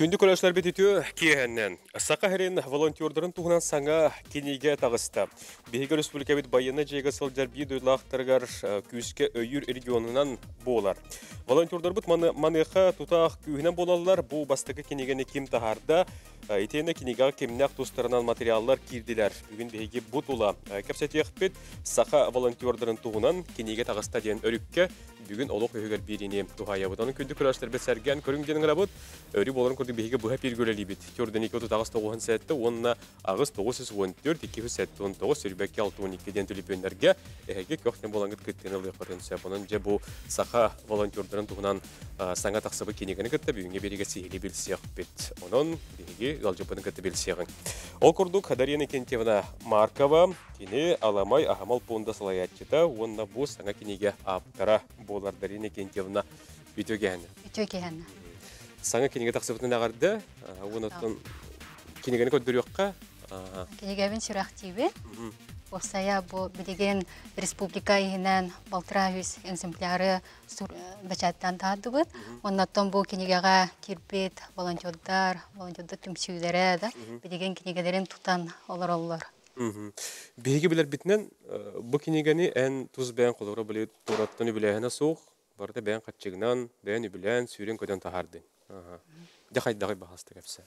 Күнді көрәшілер бететіу кейхәннен. Сақа хәрен волонтердарын туғынан саңа кенеге тағысты. Бейгі республика бет байыны жайға сылдар бейді өйлақтырғар күйіске өйір регионынан болар. Волонтердар бұт маныға тұтақ күйінен болалар, бұл бастығы кенегені кем тағарда, етені кенегаға кемнәқ тұстарынан материаллар кирділер. Бүгін бейгі бұт ола. Кәпсәтек бет сақа волонтердарын туғынан кенеге тағыста ден өрікке бүгін олық өйгер беріне туғая бұд. Оның күнді көрәшілер бет сәрген көріңденің ғрабыд, өрі боларын көрді бейгі бұға пергөлі бет. Көрден 2-9 тоғын сәтті, онына ағыз 914, 219, сүрбәкке 612-ден төліпенлерге әйге көқтен болаңғыт күттен ұлы қырынсы. Бұның же бұл сақа волонтердарын туғынан саңа тақсыбы кенегені күтті бүгінге береге сейілі білсеғ бет. Оның бейге ғалжыпының күтті білсеғын. Ол күрдік Дарьяна Кентьевна Маркова кені аламай ағамал пуында салаятчыда, онына бұл саңа кенеге аптара болар Дарьяна Кентьевна бүтөгені. Саңа кенеге тақсыбытын ағарды, онытын кенегені көддір өққа? Кенегебін сүрақ тейбі. Осая бұл білеген республика егінен Балтырайыз экземпляры бәчаттан тағады бұд. Оннаттан бұл кенегеға кербет, волонтердар түмсүйдері білеген кенегелерін тұтан олар. Бейгі білер бітінен бұл кенегені ән тұз бән қолығыра біле тұраттыны біләйіна соқ, барды бән қатчығынан, бән үбілән сүйрен көден тағарды. Дақай бағасты кәпсі.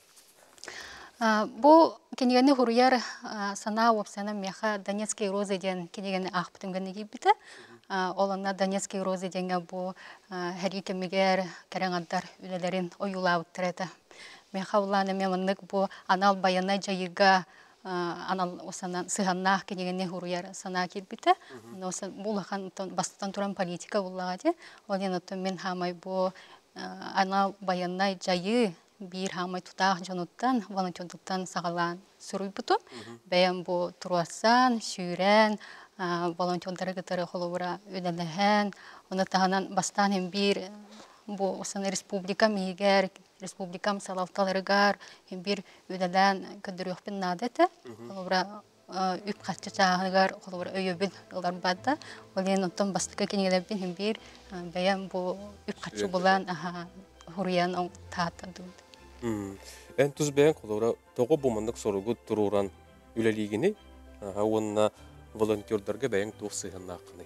Бұл кенегені ғұрыяр сана опсана меха Донецкий розы ден кенегені ақпытымгені кейбіті. Олына Донецкий розы денге бұл әрі кемегер кәріңаддар үлелерін ойулауыттыр әді. Меха ұланы мемінік бұл анал баяна жайыға анал сығаннақ кенегені ғұрыяр сана кейбіті. Бұл бастықтан тұран политика ұллағады. Олен ұттым мен хамай бұл анал баяна жайы bir hamay tutaq jonuttan волонтердықтан сағалан сүрүй бұтым. Бәйін бұл тұруасан, сүйрен, волонтердары ғытары қолуыра өдәліғен. Оны тағынан бастан hem bir бұл осыны республика мейгер, республикам салалталарығар, hem bir өдәлән көдір өқпін надеті. Қолуыра үп қатшы чағығар, қолуыра өйөбіл ұлар бады. Олен ұттан бастықы кенегелербін hem bir бәйін бұл үп қатшы болан хұриян оң тааттады. Ән тұз бәйін қолуыра тоғы бұмындық сорығы тұруран үлелігіні, онына волонтердарға бәйін тұқ сыйғанна ақыны.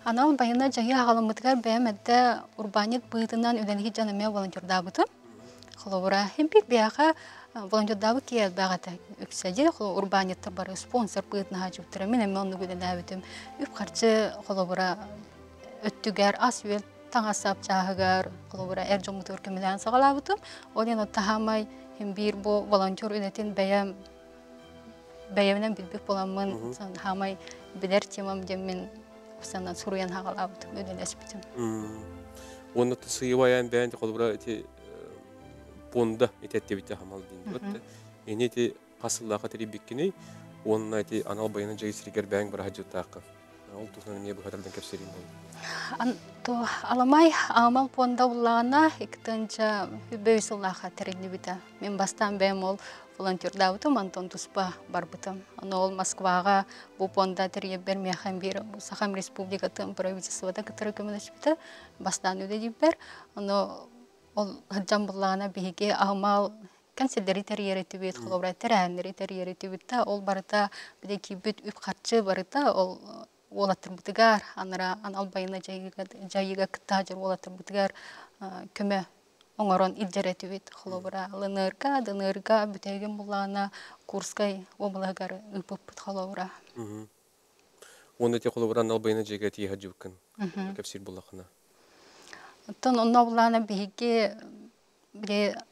Анал байына жайы ағалымытығар бәйім әдді урбанит бұйытынан үлелігі жанымен волонтерда бұты. Қолуыра хемпек бәйіға волонтердабы кейел бәғаты өксәде, урбаниттар бары спонсор бұйытынаға жүптірі. Мен әмі оны көдені әбітім. Үп қарчы қолуыра өттігер ас өл таңасап жағығар, қолуыра әр жомыты өркемелерін сағалабытым. Олен оттағамай бір бұл волонтер өнетін бәйімнен білбек боламын, хамай білер темам деммен ұсаннан сұруян хағалабытым, өден әспітім. Оны сыйываян бәйінді қолуыра понда ететті бітті хамал дейін. Ені қасыллаға тәрі беккені, оның анал байының жайы сірігер бәйін бір хаджуттақы. Ол тұсынан не бұқатардан кәпсерейін болды? Аламай амал понда ұлағына ектінші бөйсіллаға тәрелі біті. Мен бастан бәйім ол волонтерда бұтым, Антон Туспа бар бұтым. Ол Москваға бұл понда тәрелі бермейхан бір Сахам Республикатын правительствода кітірі көміліш біті. Бастан өді деп бер. Ол ғыджан бұлағына бейге амал консилдері тәріереті бет, қолыбыра тәрәнері тәріереті бетті. Ол барыта біде кейбіт үп қатшы барыта, ол олаттыр бұтығар, анал байына жайыға кітта жыр олаттыр бұтығар көмі оңырон илдереті бет, қолыбыра лынырға, дынырға бүтеген бұлағына курскай обылағар үпіп бұт қолыбыра. Оны те қолыбыра анал байына жайыға тейға жүбікін, көпсер бұлақына? Онна бұлағына бейге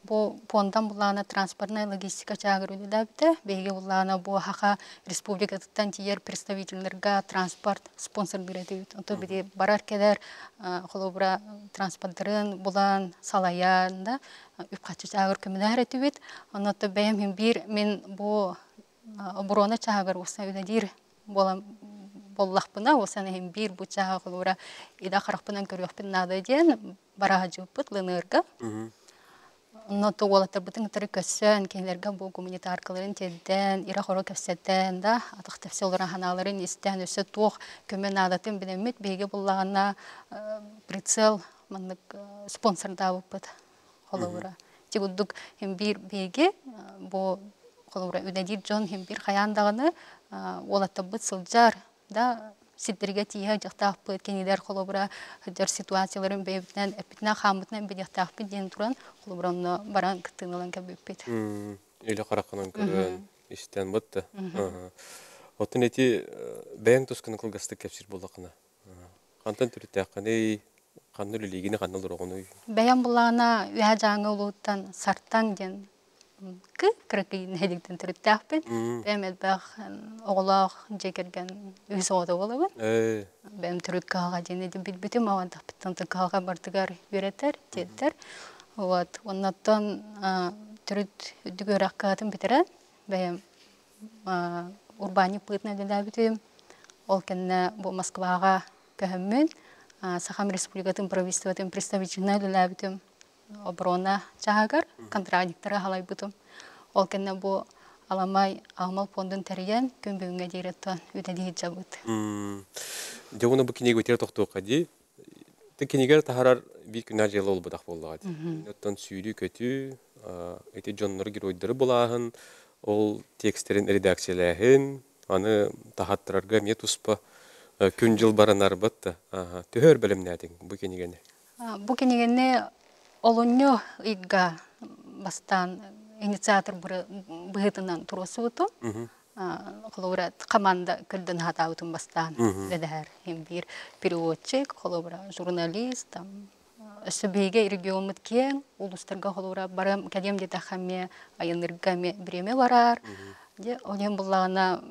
бұл пондан бұлағына транспортная логистика чағыр үлілі әбді. Бейге бұлағына бұл хақа республикатыттан тиер представительлерға транспорт спонсордыр әдейді. Онты біде барар кәдер қолыбыра транспорттарын бұлан салаянда үп қатшы чағыр көмілер әдейді. Онты бәйім мен бұл бұрона чағыр осына өдәдер боллақпына, осына бір бұл чағы қолыбыра ида қарақпынан көріқпін нады ден бараға жүппіт лынырға. Ноты олаттар бұтын ғытары көсін, кейлерге бұл гуманитаркаларын тедден, ирақ оры көпсеттен, атық тәпсі оларын ханаларын істен өсі тоқ көмен адатын білемет, бейге бұллағына прицел спонсорда бұппыд қолы ұра. стигуддук хем бир беге бу холура үдәди Джон хем бир хаяндагыны олаттабыт сылжар да сиддерге тие жактааппыт кенилер холобура жар ситуацияларын бебитнен эпитна хамытнан бедяктааппыт ден туран холобуранно баран кытыналан кебиппит. Эле караканан көрөн истен бытты. Отун эти бәң тусканы кылгасты кепсир болакына. Кантан түрүтәкканы канны лигине канны дурогуну. Бәян булана үһә жаңы улуттан сарттан ден кыркыйын хедиктен түрүтәкпит. Бәмет бах оглах жекерген үз ода болобу. Бәм түрүткага дене бит бүтүм авантак биттан тыкага бартыгар беретер, теттер. Вот, оннаттан түрүт дүгөраккатын битерен. Бәм урбани пытна дәбитим. Ол кенне бу Москвага көһөммүн. Сахам Республикатын правительствотын представительный дәбитим. Оборона чагар контрактора халай бутум. Ол кенне бу аламай алмал фондун терген көмбөгөнгө директор үтәди жабыт. Жогуна бу кинеге өтер токтоокка ди. Текенегер тахарар бир күнөр жыл болду дак болгат. Оттон сүйрү көтү, эти жоннор геройдары булаһын, ол тексттерин редакциялаһын, аны тахаттырарга мет успа күн жыл баранар бытты. Төһөр белемнәдин бу кинегене. Бу кинегене олоннё игга бастан инициатор быһытынан турусуту. Холоврат команда кылдын хатаутун бастан дедер хем бир переводчик, холовра журналист, там сөбеге регионмут кең, улустарга холовра барам кадем де тахаме айыныргаме биреме барар. Де олен буллагына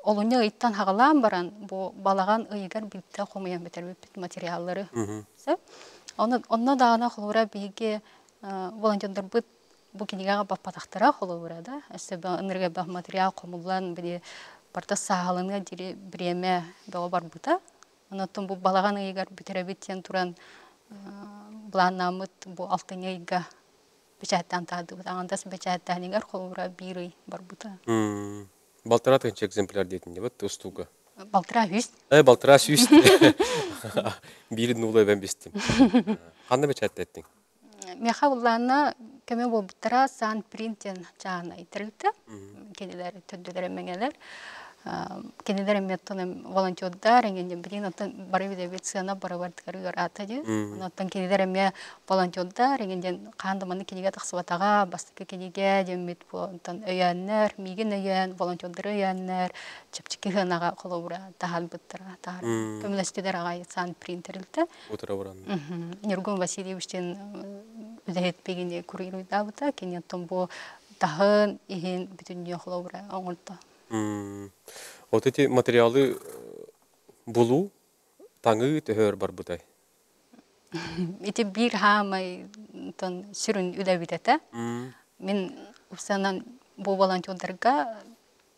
олоннё ыйттан хагалам баран бу балаган ыйгар битте хомуян бетер материаллары. Онно дагана холовра биге волонтерлар бит бу кинегага баппатактара холовра да. Эсебе энерге бах материал комуллан биде барта сагалыны дире биреме бага бар бута. Онотон бу балаган ыйгар битеребиттен туран планамыт бу алтынайга печаттан тады. Андас печаттанигар холовра бири бар бута. Балтара тынчы экземпляр дейтін деп, устуга. Балтара үст. Балтара үст. Бири нулы бен бестим. Қанды бечатты еттің? Меха уллана көмө болбуттара сан принтен жаана итирилти. Кенелер төддөлөр меңелер. Кенелер меттон волонтердар эңен билин атын бары бидебет сына барабардыгар атады. Онтан кенелер ме волонтердар эңен кандыманы кенеге таксыбатага бастыкы кенеге демет бу онтан өяннер, миген өян, волонтердар өяннер, чепчики ханага колобура тахал буттара тар. Көмөлөстүдөр агай сан принтерилти. Утра буран. Нургун Васильевичтен үдәтпегенде курируйда бута, кенеттон бу тахын ихин бүтүн колобура оңолто. Вот эти материалы булу таңы төһөр бар бутай. Эти бир хамай тон сүрүн үдәбитәтә. Мен усанан бу волонтерларга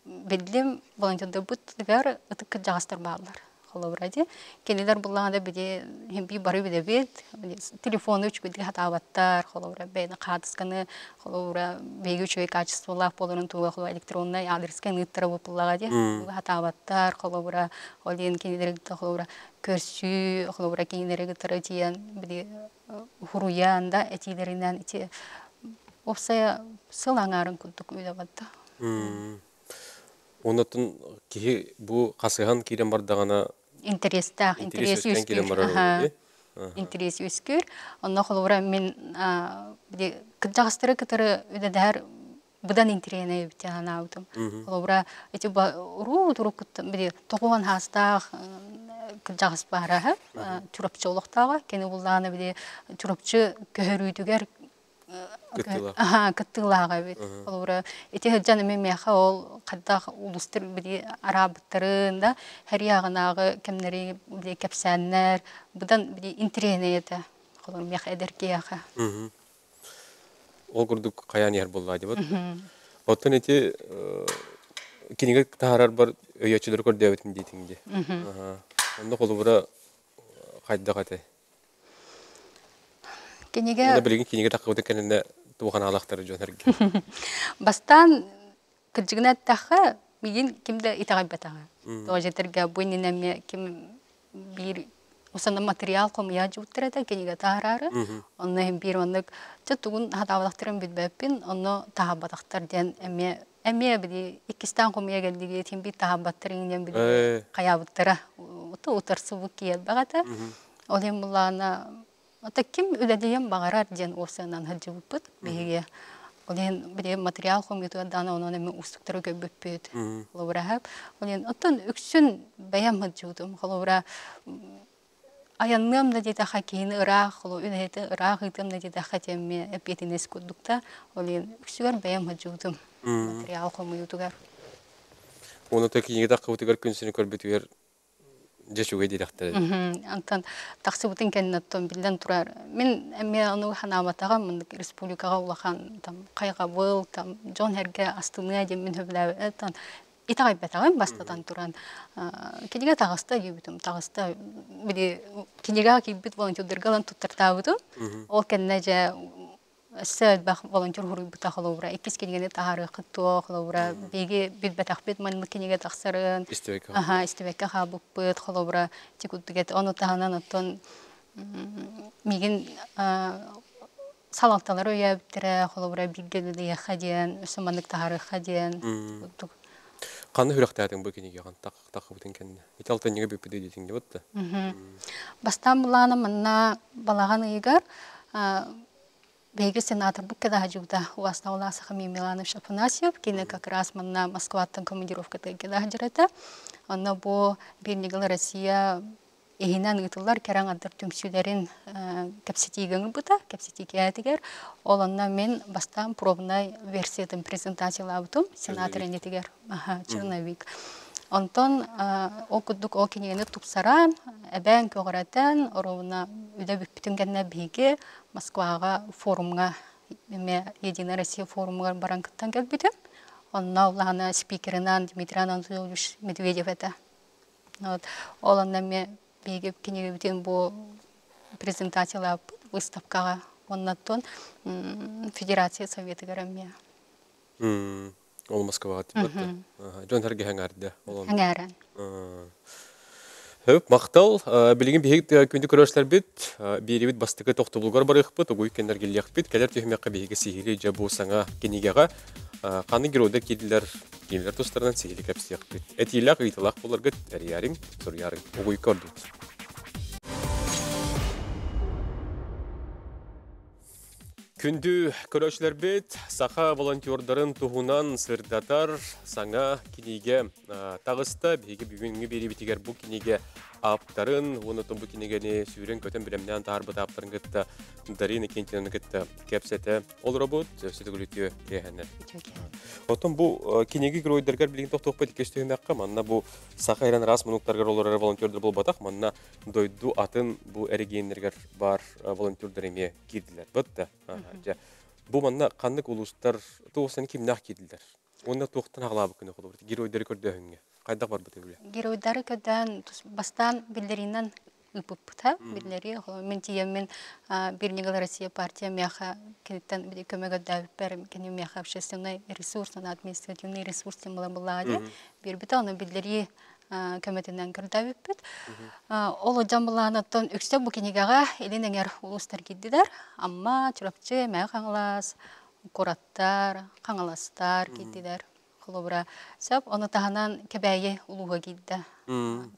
белдим, волонтерлар буттыгар ытык жагастыр баалар. Холовради. Кенелер булганда биде хем би бары биде бит, телефоны үч биде хатабаттар, холовра бейне катысканы, холовра беги үчөй качестволар болорун туга электронный адреске ныттыра буллагади. Хатабаттар, холовра олен кенелер холовра көрсү, холовра кенелер гытыры тиен биде хуруянда этилеринен эти опсая сылаңарын куттук үйдө Онотун ки бу касыган кирен бардагана интерес үскүр. Онно холовра мен биде кыжагыстыры кытыры үдәдәр будан интерене битәна аутым. Холовра эти ру турук биде тогон хаста кыжагыс бара, чурапчы улуктага, кене булланы биде чурапчы көһөрүйтүгер кыттылага бит. Олора эти хәҗәне мемеха ол кадак улустыр биде арабтырында һәр ягынагы кемнәре биде кәпсәннәр будан биде интерене ите. Олор меха эдеркеяха. Ол курдук каян яр булла дип. Оттан эти кинеге тахарар бар өйөчүлөр көрдөбөт мен дейтинде. Онда колубура кайда кате. Кинеге билген кинеге такып өткөнүндө туган алактары жөнөргө. Бастан кыжыгына таха миген кимде итагай батага. Тожетерге буйненеме ким бир усана материал комия жуттырата кениге таарары. Онно hem bir onluk çatugun hatavadaktırın bitbepin onu tahabadaktır den emme bidi ikistan komiya geldiği için bir tahabattırın den bidi kayabıttıra. Otu utarsı bu kiyet bagata. Olayım bullana ata kim ödediğim bağırar den osanan hacıbıpıt bihiye. Olayın bir material komiya dana onun emme ustukları göbüpüt. Olayı hep. Olayın otun üksün beyam hacıbıdım. Olayı аянным да дита хакин ырах, ло үнэте ырах итем да дита хатемме эпетинес кудукта, олин үксүгөр бэям хаджуудум. Материал комуютугар. Оны текинге да кыбытыгар күнсүнү көрбүтүгөр жешуге директор. Антан таксыбытын кеннаттон билден турар. Мен эме аны ханаматага мен республикага улахан там кайгабыл, там жон херге астыны деп мен хөблөб. Антан итагай бетагай бастатан туран. Кенеге тагыста юбитум, тагыста бири кенеге кибит волонтердергалан туттартабытым. Ол кеннеже сөд бак волонтер хуруйбута халовра, икис кенеге тахары кыттоо халовра, беге бит бетахбет мен кенеге таксарын. Истебекке хабыппыт халовра, тикуттугет ону таханан оттон мигин салатталар өйәбиттере халовра биггелде хадиен, өсөманлык тахары хадиен. Қаны хүрақтардың бұл кенеге қан тақы бұтын кәніне. Италтан неге бөппеді дейтін деп отты? Бастан бұланы мұнна балаған ұйығар бейгі сенатор бұл кеда жуғда уасна оласықы Миланов Шапунасев, кені как раз мұнна Москваттың командировкаты кеда жырыты. Онна бұл Бернегіл Россия Ехинан ұтылар кәрің адыр түмсүлерін кәпсетейгің бұта, кәпсетейге әтігер. Оланна мен бастан пробнай версиятын презентациялабытым, сенаторын етігер, Черновик. Онтон о күддік о кенегені тұпсаран, әбән көғыратын, оруына үді бүппітін кәнне бейге Москваға форумға, Единая Россия форумға баран күттен кәлбітім. Онна олағына спикерінан Дмитрий Анатольевич Медведев әті. Оланна мен бейгеп кенегебітен бұл презентациялап выставкаға оннаттон Федерация Советі көрәмме. Ол Москваға типатты? Жон әрге әңәрді? Әңәрін. Мақтал, білген бейгіп көнді көрәшілер бет, бейребет бастықы тоқты бұлғар барық бұд, ұғой кендер келек бет, кәлер түйімеққа бейгі сихiri жабу саңа кенегеға қаны герода келділер тұстарынан сихiri кәпсияқ бет. Әтейлақ ұйтылақ болар ғыт әрі ярың, сұр ярың, ұғой көрдіңіз. Күнді көрәшілер бет, сақа волонтердарын тұғынан сырдатар саңа кенеге тағыста, бейгі бүгінгі бері бітігер бұл кенеге аптарын, оны тұн бұл кенегені сүйрен көтен білімнен тағарбыт аптарын күтті, дарыны кентенені күтті кәпсеті ол робот, сөйті күліті кейхәнер. Отын бұл кенеге көройдергер білген тоқты-тоқпайды кестігін әққа, манна бұл сақа ерен рас мұнықтарғар олар волонтердер бұл батақ, манна дойду атын бұл әрігейіндергер бар волонтердер еме келділер. Бұтты. Бұл манна қанлық ұлыстар тоғысаны кемнақ келділер. Онда тоқтын ағылабы күні қолы бұрды. Геройдары көрді өңге. Қайдақ бар бұты біле? Геройдары көрден бастан білдерінен үпіп бұта. Білдері. Мен тиеммен Бернегіл Россия партия меха кенеттен көмегі дәуіп бәрі кені меха общественный ресурс, административный ресурс темілі бұлады. Бір біті оны білдері көметінен көрді өппет. Ол жамбыланаттан үксі бұл кенегеға елен әңер ұлыстар кеддідер. Амма чүрапчы мәй қаңылас, қораттар, қаңыластар кеддідер. Құлыбыра. Сөп, оны тағынан кәбәйі ұлуға кедді.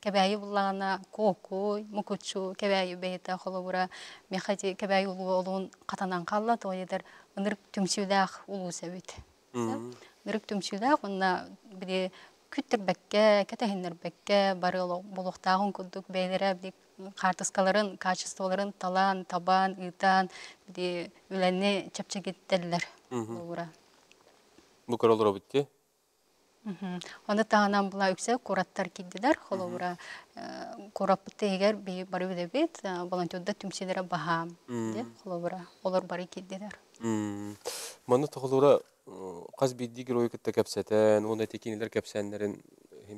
Кәбәйі бұлағына қоқой, мұкутшу, кәбәйі бәйті құлыбыра. Мехати кәбәйі ұлуға олуын қатанан қалла, тоғайдар ұнырық түмсюдақ ұлу сәбет. Ұнырық түмсюдақ, онына біде күттірбәкке, кәтәхіндірбәкке, бары болуқтағын күдік бәйлері, қартысқаларын, качестволарын талан, табан, ұйтан, үләне чапча кеттелілер. Бұл көрілдір өбітті? Оны тағынан бұла өксе қораттар кедділер, қолуыра қораппытты егер бары өдебет, волонтерді түмселері бағам, қолуыра, олар бары кедділер. Маны тұғылуыра қаз бейді герой күтті кәпсәтін, оны әтекенелер кәпсәнлерін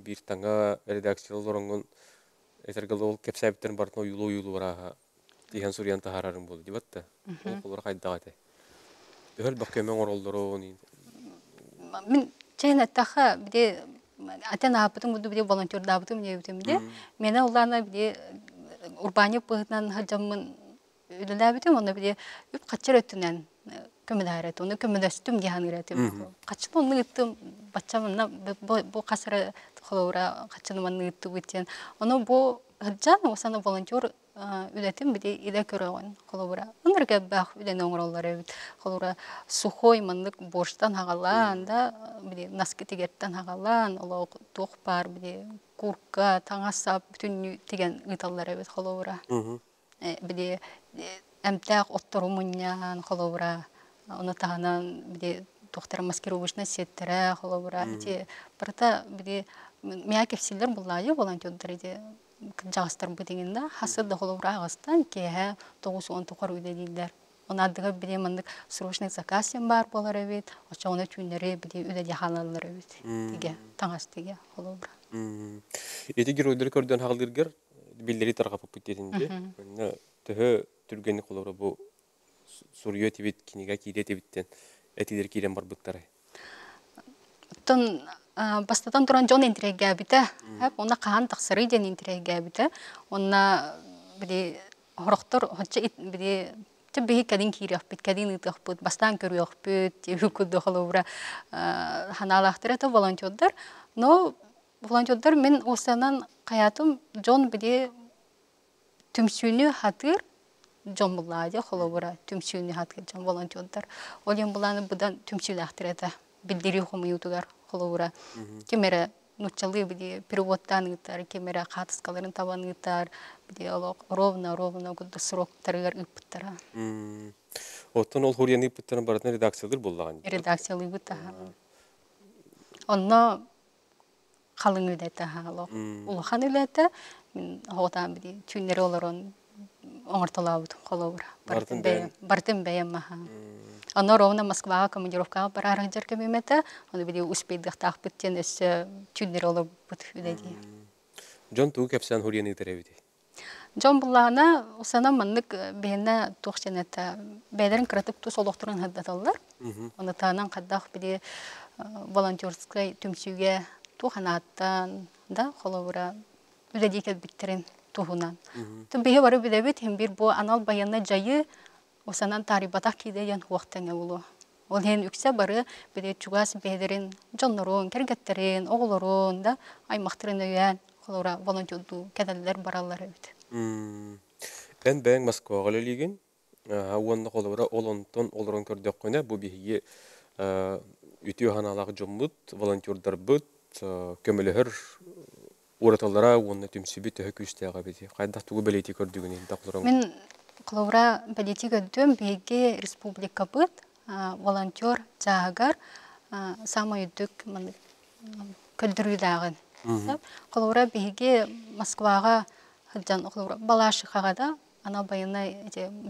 бір таңа редакциялы орынғын әтергілі ол кәпсәбіттерін бартын ойылу ұраға дейін сұриян тағарарын болды, деп атты? Ол қолуыра қайдағы әті? Өхіл бақ көмен оролдыру? Мен чайын әттіға әтен апытым бұды волонтерді апытым не өтім де. Мені оларына урбанып быһытынан хаджаммын үлеләбитим, оны биде үп качыр өттүнен көмөдәрәт, оны көмөдөстүм дихан иретим. Качын оны ыттым, бачамына бу касыры холора качынман ытты битен. Оны бу хаджан осаны волонтер үлетим биде иде көрөгөн холора. Унырга бах үлен оңроллар бит. Холора сухой мандык борштан хагалан да биде наски тигеттен хагалан, оло тох бар биде курка, таңасап бүтүн тиген ыталлар бит холора. Биде эмтак отторумуньян холора. Оны тағанан биде тоқтар маскировочна сеттере холора. Ити барта биде мия кепсилер буллайы волонтердер иде жағыстар бытыгында хасы да холора агыстан кеһе 9-10 токар үйде дейдер. Оны адыга биде мандык срочный заказ бар болар бит. Ошо оны түннери биде үйде яханалар бит. Диге таңас диге холора. Эти геройдер көрдөн хагылдыргер биллери таргап биттетинде. Мына төһө түргени холора бу сурьё тибит кинига киде тибиттен этилер кирен бар быттары. Тон бастатан туран жон интреге бите. Оны каан таксыры ден интреге бите. Онна биде хороктор хоча биде Тебеги кадин кирях бит, кадин итах бит, бастан көрüөх бит, хүкүдө холовра ханалахтыр это волонтердер. Но волонтердер мен осанан каятым жон биде түмсүнү хатыр жон буллади холовра түмсүнү хатыр жон волонтердер. Олен буланы будан түмсүлахтыр это билдири хомуютугар холовра. Кемере нучалы биде переводтан итар, кемере катыскаларын табан итар. Ровно гудда сроктарыгар ыппыттара. Оттон ол хурияны ыппыттарын баратын редакциялар боллаган. Редакциялы ыппыттара. Онно қалың үлеті улахан үлеті. Мен хоғытан біде түйінері оларын оңыртылауыдым қолауыра. Бартын бәйім маха. Онно ровно Москваға командировкаға барарың жарқа меметі. Оны біде успейдіқтақ біттен өсі түйінері олар бұд үлеті. Жон туғы кәпсен хурияны итар әбіде? Жон буллана усана маннык бейне тохченета бейдерин кратык тус олохтурун хаддаталлар. Оны таанан каддах биде волонтерской түмсүгө туханаттан да холовра үдедикет биттерин тухунан. Бие бары биде бит hem бир бу анал баянна жайы усанан тарибатак кидеген уактаңа болу. Ол hen үксе бары биде чугас бейдерин жоннорун, кергеттерин, оголорун да аймактырын өйөн холовра волонтерду кедаллар бараллар бит. Эн бәң Москваға лелеген, ауанны қолыбыра олонтон олырын көрдек қойна, бұл бейге үтіу ханалағы жомбыт, волонтердар бұт, көмілігір ораталара онны түмсібі түхі күстіяға бейді. Қайдақ тұғы бәлеті көрдігіне? Мен қолыбыра бәлеті көрдім, бейге республика бұт, волонтер жағығар, самай үдік көлдірудағын. Қолыбыра бейге Москваға Хаджан оклора балашы хагада ана байына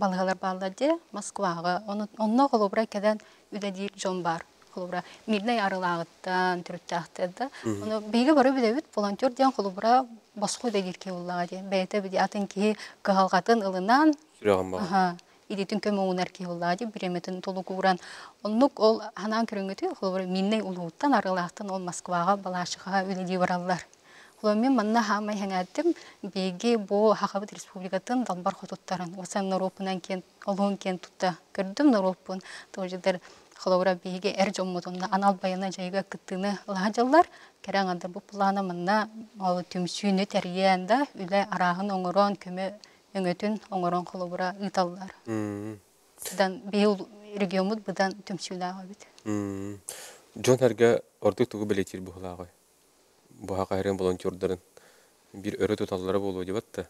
балгалар балладе Москвага онно колобра кедан үдедир жон бар колобра миднай арылагыттан түрүттактырда оны беге бары бидебит волонтер ден колобра баскы дегирке уллагы бейте биди атын ки кагалгатын ылынан идитин көмөңүнөр ки уллагы биреметин толугуран оннук ол анан көрүнгөтү колобра минней улууттан арылактан ол Москвага балашыга үдеди бараллар. Мен манна хамай хәңәттем беге бу Хакабыт республикатын далбар хотуттарын. Осан Норопунан кен, олон кен тутта. Көрдüm Норопун. Тожидер холовра беге эрҗоммутунна анал баяна жайга кыттыны лажаллар. Керәң анда бу планы манна ал түмсүне тәргәндә үле арагын оңорон көмө өңөтүн оңорон холовра италлар. Дан бел регионмут будан түмсүләгә бит. Жон һәргә ортык тугы белетир бу халагы. Bu hakkaren volonterlerin bir örü tutalları bolu dibatta.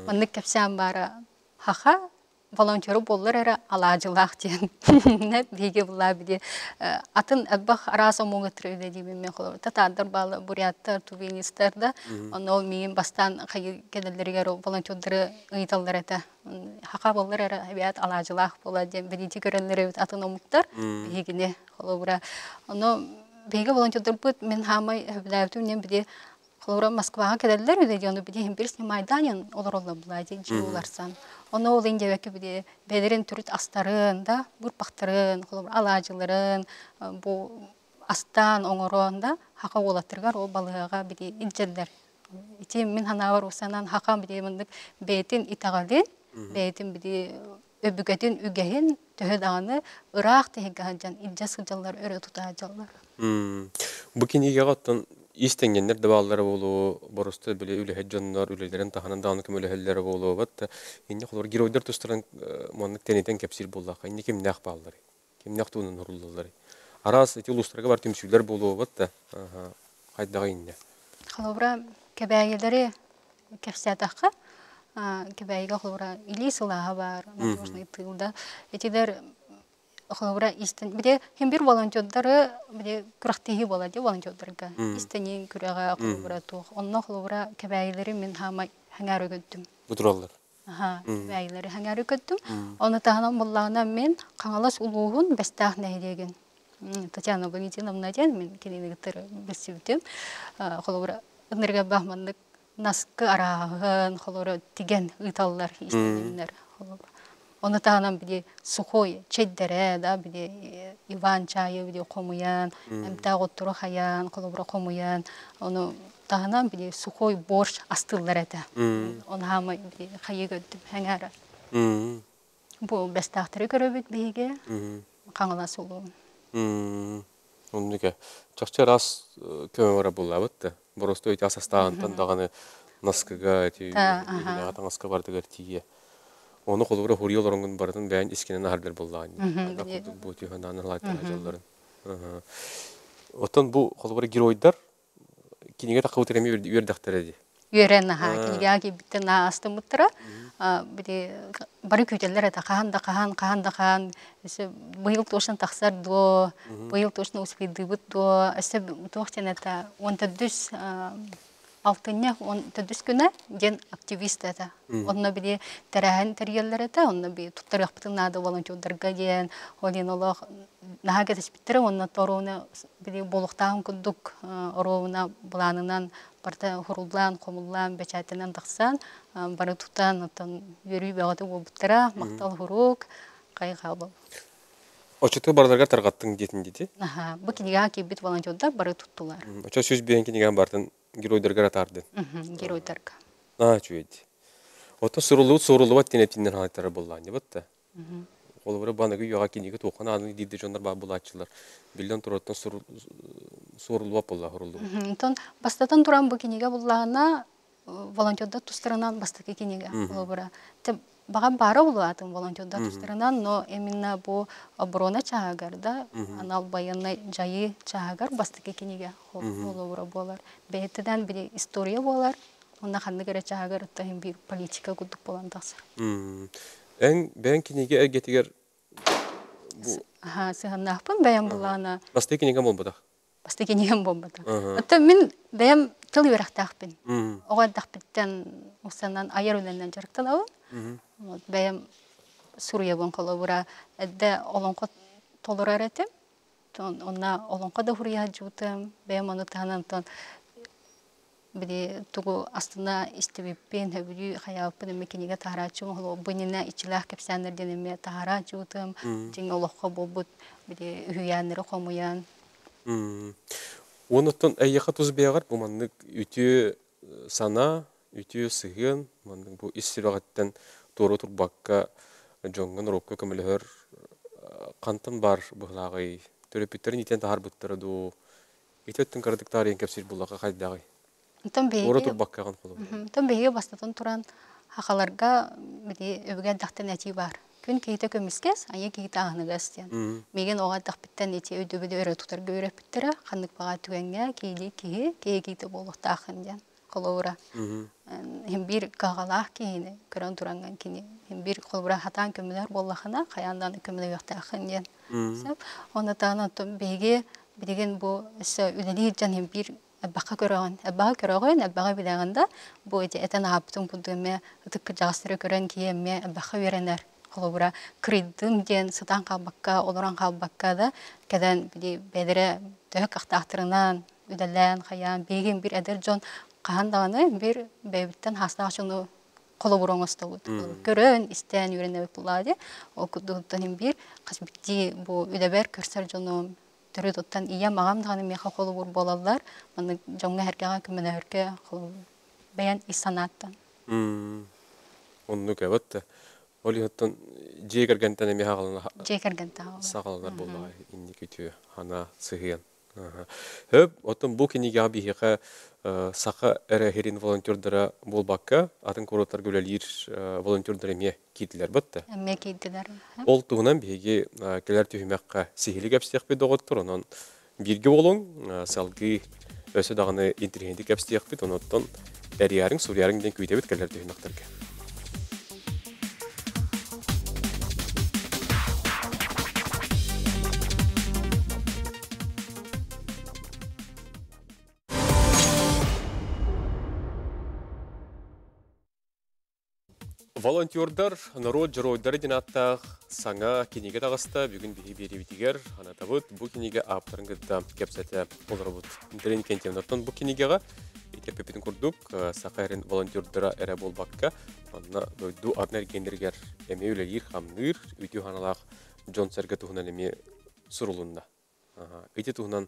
Onu kapsam bara. Haka volonteru bollar era alacılaq diyen. Ne bege bulla bide. Atın adbaq arasa moğatırı dedi ben xolo. Tatadar balı buryatta tuvinistarda. Onu min bastan kedellerger volonterleri ıйtallar eta. Haka bollar era biat alacılaq bola diyen bedi görenleri atın omuktar. Begine xolo bura. Onu Беге волонтердер бут мен хамай хәбләтү не биде холора Москвага кеделләр биде аны биде һәм берсе майданын олоролла булайды җыуларсан. Аны ул инде вәке биде бедерин түрүт астарын да бурпактарын, холора алаҗыларын бу астан оңоронда хака олатыргар ол балыга биде иҗелләр Ити мен ханавар усанан хакам биде мындык бетин итагалин, бетин биде өбүгөтүн үгөһин төһөдаганы ыраак тегәҗән иҗас кылжалар өрө тутажалар. Бу киниге гаттан истенгеннер де баллары болу, борусты биле үле хеджоннар үлелерин таханан даны кем үлелерлер болу. Бат инде холор геройдар тустыран моннык тенетен кепсир буллака. Инде ким нах баллары. Ким нах тунун уруллары. Арас эти улустарга бар түмсүлөр болу. Бат кайдагы инде. Халобра кебәйләре кепсәтәхә кебәйгә холобра илисылаһа бар, нужный тылда. Этидер холобра истен биде һәм бер волонтерлары биде күрәхтеһи була ди волонтерларга. Истенин күрәгә холобра тух. Онны холобра кебәйләре мен һәм хәңәр өгөттүм. Бутураллар. Кебәйләре хәңәр өгөттүм. Аны тагынан буллагына мен каңалас улугун бестах нәһидеген. Татьяна Валентиновна ден мен кенегеттер бесүтем. Холобра нерге бахманлык наскы арагын холобра тиген ыталлар истениннер холобра. Оны тағынан біде сухой чеддере, да, біде Иван чайы, біде қомуян, әмтақ оттыру хаян, қолыбыра қомуян. Оны тағынан біде сухой борщ астылдар әті. Оны хамы біде қайы көттім, әңәрі. Бұл бәстақтыры көрі бүт бейге, қаңыла сұлуын. Онныға, чақча рас көмі бара бұлла бұтты. Бұрысты өйті асастағын тағаны наскыға, аңасқа бардығыр тие. Оны қолыбыра хуриол орынғын бардың бәйін ескенен ахардар боллағын. Бұл түйхананы лайтар ажаларын. Оттан бұл қолыбыра геройдар кенеге тақы өтереме өрдіқтар әді. Өрен, кенеге аги бітті наасты мұттыра. Бары көйтелер әді қахан. Бұйыл тошын тақсар до, бұйыл тошын ұспейді бұд до. Әсі тоқтен әді 6 күні ден активист әді. Онына біде тәрәхін тәргелер әді, онына біде тұттар яқпытын нады волонтердарға ден, олен олақ наға кәтіс біттірі, онына торуына біде болуқтағын күддік оруына бұланынан барда хұрулдан, қомулдан, бәчәтінен тақсан, бары тұттан өрүй бәғаты ол біттіра, мақтал хұрук, қайға бұл. Очыты бардарға тарғаттың детін деді? Бұл кенеге кейбіт волонтердар бары тұттылар. Очы сөз бейін кенеген бардың геройдарға ратарды? Геройдарға. Чүйеді. Ота сұрулуат тенептінден халықтары болған, не бітті? Ол бұры банығы үйаға кенеге тоққан адың дейді жондар ба бұл атшылар. Білден тұраттан сұрулуат болға құрылды. Бастатан тұран бұл кенеге болғана волонтердар тұстарынан бастықы кенеге. Баға бары болуатын волонтердар тұстарынан, но именно бұл оборона чағагар да, анал баянной жайы чағагар бастықы кенеге болар. Бәйттіден бір история болар, онна қанды кәрі чағагар ұттағын бір политика күдік болан тақсыр. Бәйін кенеге әргетігер? Сығын нақпын бәйін болағына. Басты кенеге бол бұдақ? Басты кенеге бол бұдақ. Отта мен бәйін тыл верақтақпын. Оғадақпыттен ұқсанан айар өләнен жарықтан ауын. Бәйім Суриябын қолы бұра әдді олонқы толырар әтім. Онна олонқы да хұрия жүтім. Бәйім оны тағынан біде тұғы астына істебеппен, өбірі қаяппын мекенеге тағара жүтім. Бұнына ичілақ кепсәнерден еме тағара жүтім. Жеңі олыққа болбұд біде үйянері қомуян. Онықтан әйеқа тұз бейағар бұманның үті сана, үті сығын, бұл иссирағаттан Тору турбакка жоңган рокка көмөлөр кантын бар булагы төрөпүттерин итен тахар буттары ду итеттин кырдыктарын кепсир булага кайдагы Тору турбакка ган колу беге бастатан туран хакаларга биде өбөгө дактан әти бар күн кейте көмискес ая кейте агыныгас ден меген ога дакпиттен эти өдөбөдө өрө тутар көрөпүттер кандык бага түгөнгө кейте болуктакын ден колура hem bir kağalak kini kıran turangan kini hem bir kolbura hatan kömüler bollahına kayandan kömüler yoktakın diyen. Onu tanıttım bege bilegen bu üleli can hem bir bağa kören bağa bilaganda bu eten yaptım bu düğme tıkı jasırı kören kiyemme bağa verenler kolbura kırdım diyen satan kalbakka oluran kalbakka da kadan bile bedere dök aktahtırından üdellen kayan begen bir eder can Qahandağını bir beybitten hasta şunu kolu burongosta بود. Körön isteyen yürene buladı. O kududan bir qasbitti bu üdeber körser jonum törüdottan iya mağam dağını mexa kolu bur bolalar. Mana jonga herkega kümene herke бәян исанаттан. Онну кәбәтті. Oli hattın jegərgəntən əmi hağalına Жекерген тағы. sağalanlar bollar indi kütü hana sıhıyan. Höp otun bu kiniga bihiqa saqa әрәһерин волонтердара болбакка атын короттар гөләлир волонтердара ме китләр битте. Әмме кейділер. Ол тугынан биһиги келәр төһмәккә сихили гәпстек бит доготтор онон бирге болуң салгы өсө дагыны интернетти гәпстек бит оноттон әрьярың сурьярың ден күйтә бит келәр төһмәктәргә. Волонтердар народ жыройдары динаттақ саңа кенеге тағыста бүгін бейі беребетігер анатабыт бұл кенеге аптарыңғыда кепсәті олар бұд. Дәрен кентемнаттан бұл кенегеға екепепетін күрдік сақа әрін волонтердара әрі болбаққа анна бөйді аднар кендергер әме өлелер қамныр өте ханалақ Джон Сәргі тұғынан әме сұрылында. Өте тұғынан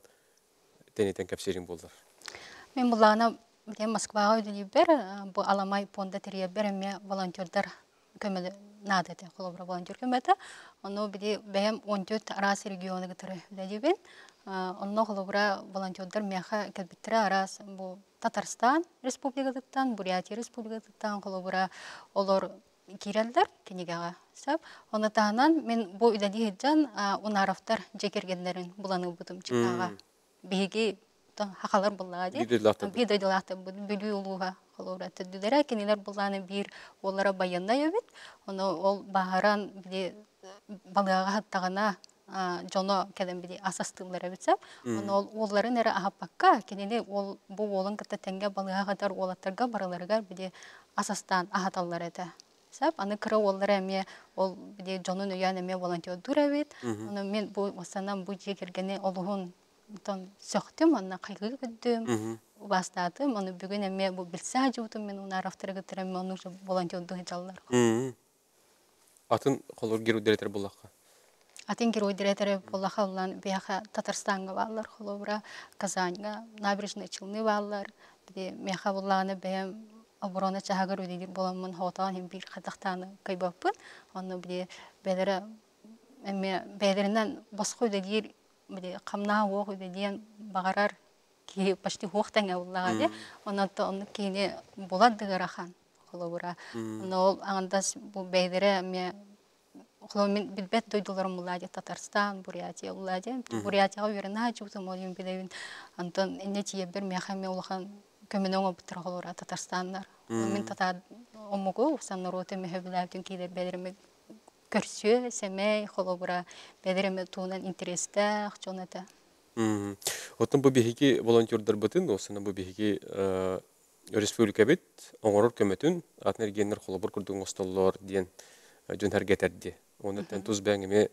тәнетен кәпсерін болдар. Мен бұлағына Москваға өділі бер, бұл аламай понда тірие береме волонтердар көмілі надады, қолыбыра волонтер көмәді. Оны біде бәйім 14 арас регионы ғытыры өділі бен. Оны қолыбыра волонтердар меха кәлбіттірі арас бұл Татарстан республикадықтан, Бурятия республикадықтан қолыбыра олар кирелдер кенегеға сәп. Оны тағынан мен бұл өділі хеджан ұнарафтар жекергендерін бұланы бұдым чықаға. Бейге хақалар бұллады. Бидойлақты бүлі ұлуға қолуыра түдділері. Кенелер бұлланы бір олара баянна өбет. Оны ол бағаран балыға хаттағына жоно кәдім біде асастылары бітсіп. Оны оларын әрі ағапаққа кенеле бұл олың кітті тәнге балыға қадар олаттарға бараларға біде асастан ағаталар әді. Аны кірі олар әме ол біде жонын өян әме волонтер дүр әбет. Оны мен осанан бұл жекергені олығын сөқтім, оны қайғы күддім, бастадым. Оны бүгін әме бұл білсі ажуытым, мен оны арафтары күттірім, оны волонтерді жалылар. Атын қолыр керудеретер болаққа? Атын керудеретер болаққа олан бияқа Татарстанға балар, қолыбыра Казанға, набережный Челны балар. Меха болағаны бәйім оборона чағағыр өдегер боламын, хоғатаған hem бір қатақтаны қайбаппын. Оны бәдерінен басқы өдегер қамна оқ өдеден бағарар ки почти хоқтаңа олағады. Оны кейіне боладығыр ақан қолыбыра. Ол аңындас бұл бәйдері мен білбәт дойдыларым олады. Татарстан, Бурятия олады. Бурятияға өріна жүйтім олайын білейін. Антон әне тие бір меқаме олған көмін оңы бұттыр қолыра Татарстандар. Мен татар омығы оқсан роты мехе біләбдің кейдер бәдеріме көрсө, сәмей, қолыбыра, бәдереме туынан интересті, ақчоната. Оттан бұл бейхеге волонтердар бұтын, осына бұл бейхеге республика бет, оңырыр көметін, атынер генер қолыбыр күрдің остоллар дейін жөн әргетерді. Оны тән тұз бәңіме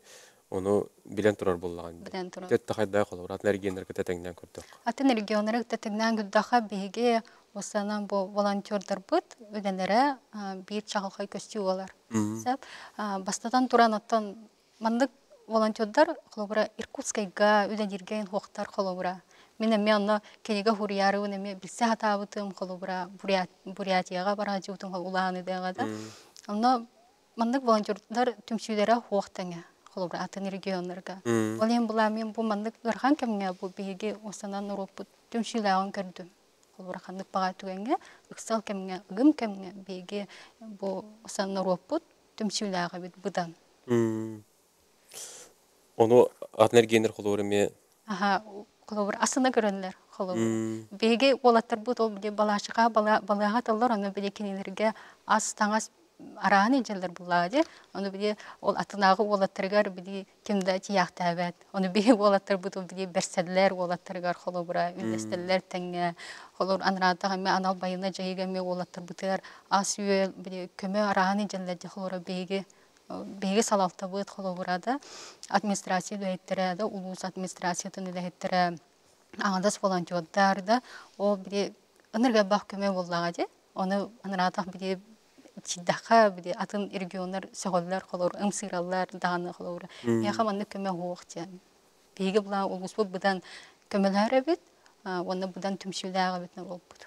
оны білен тұрар болған. Білен тұрар. Тәтті қайдай қолыбыр, атынер генер кітетіңнен көрдік. Атынер генер кітетіңнен күддаға бейге осынан бұл волонтердар бұд, өденері бір чағылқай көсті олар. Бастадан тұран оттан мандық волонтердар қолыбыра Иркутскайға өденерген хоқтар қолыбыра. Мен әме оны кенеге хұрияры өне білсе хатабытым қолыбыра Бурятияға бара жеутым ұлағаны дәғада. Оны мандық волонтердар түмсүйлері хоқтаңа қолыбыра атын регионларға. Олен бұла мен бұл мандық ұрған кәмге бұл бейге осынан ұрып түмсүйләғын көрдім. Олбарақандық баға түгенге, ұқсал кәмге, ұғым кәмге бейге бұл осанны роппыт түмсіліға бет бұдан. Оны атынар генер қолуыры ме? Қолуыр, асына көрінлер қолуыр. Бейге олаттар бұд, ол біде балашыға, балаға талар, оны біде кенелерге ас таңас араған ежелер бұлады. Оны біде ол атынағы олаттарғар біде кемді тияқты әбәд. Оны біде олаттар бұд, ол біде бәрсәділер олаттарғар қолуыра, үлестілер тәңе. Қолуыр аныратыға ме анал байына жайыға ме олаттар бұдығар ас үйел біде көмі араған ежелерде қолуыра бейге салалта бұд қолуырады. Администрация дөйттірі, улус администрациятын дөйттірі аңадас волонтердарды. Ол біде ынырға бақ көмі болағады. Оны аныратық біде Чиддаха биде атын регионнар сөғөлләр қолыр, ымсыраллар дағаны қолыр. Яқа манны көмі хоқты. Бейге бұлан олғыспы бұдан көмілері бет, оны бұдан түмшілдәға бетінер ол бұд.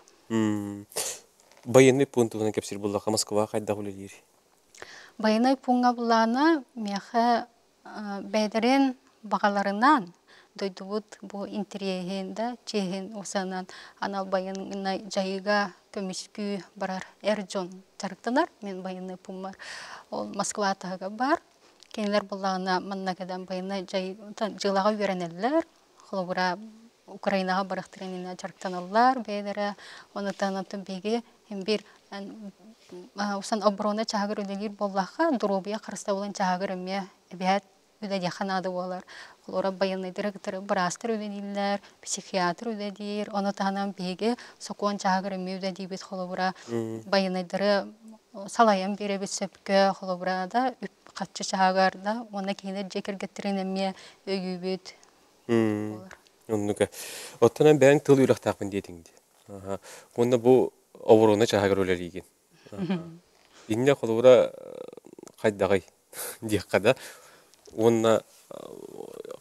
Военный пунктуна кепсир буллаха Москва кайда гулелир. Байынай пуңа булана меха бәдерен бағаларынан дойдубут бу интерьехинда чехин усанан анал байынай жайыга көмүскү барар эржон чарыктанар мен байынай пумар ол Москва тага бар кенелер булана маннакадан байынай жай жылага беренелер холобура Украинага барактырынына чарыктаналар бәдере оны танытын беге бир усан оборона чагыр үлелер боллаха дробия карыста болан чагыр эме бәт үле ханады болар. Олар баянный директор брастер үлелер, психиатр үлелер, оны танам беге сокон чагыр эме үле бит холобура баянный диры салаян беребит сөпкө холобурада катчы чагарда оны кейинер жекер геттерин эме өгүбүт. Оннука. Оттанан бәң тыл үрәктәкмен дедиңди. Онда бу оборона чагыр үлелиген. Инне холобура кайдагай дияккада онна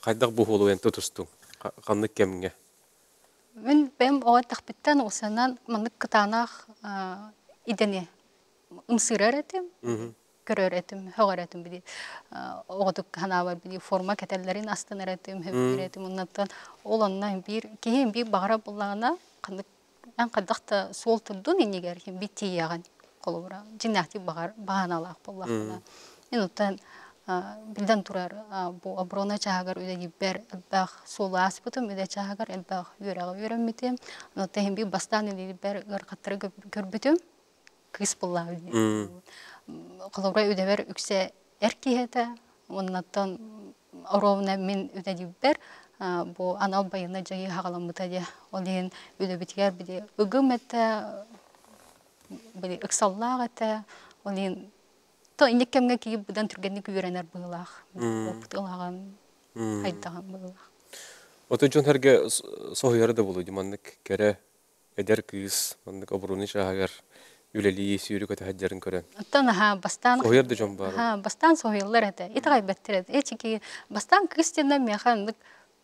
кайдаг бу холуен тутусту. Каннык кемге. Мен бем ова тахпиттан усанан мандык кытанах идене ымсырар этим, көрөр этим, хогар этим биди. Оготук ханабар биди форма кетеллерин астынар этим, хөбүр этим оннан олонна бир кийин бир багара буллагана кандык ан кадакта сол турдун инегер ким бити яган колобура. Жинахти баганалак буллагана. Мен оттан билден турар бу оборона чагар үлеги бер бах солас бутум үле чагар элбах үрәгә үрәммитем. Но тәһим би бастан үлеги бер гыркаттыр көрбүтүм. Кыз буллар. Колобура үдәбер үксә эркиһәтә. Оннан оровна мен үлеги бер бу анал байына җай хагаламыта ди. Олен үлебитгәр биде үгүмәтә биде иксаллагата олен то инеккемге киіп бұдан түргенді күйеренер бұғылақ. Бұтылаған, айттаған бұғылақ. Оты жон әрге соғыяры да болу, демандық кәрі әдер күйіс, мандық обыруны шағағар үлелі сүйірі көті әддерін көрен. Оттан бастан... Соғыяр да жон бар. Бастан соғыялар әді, етіғай бәттір әді. Эчеки бастан күйістенен меқандық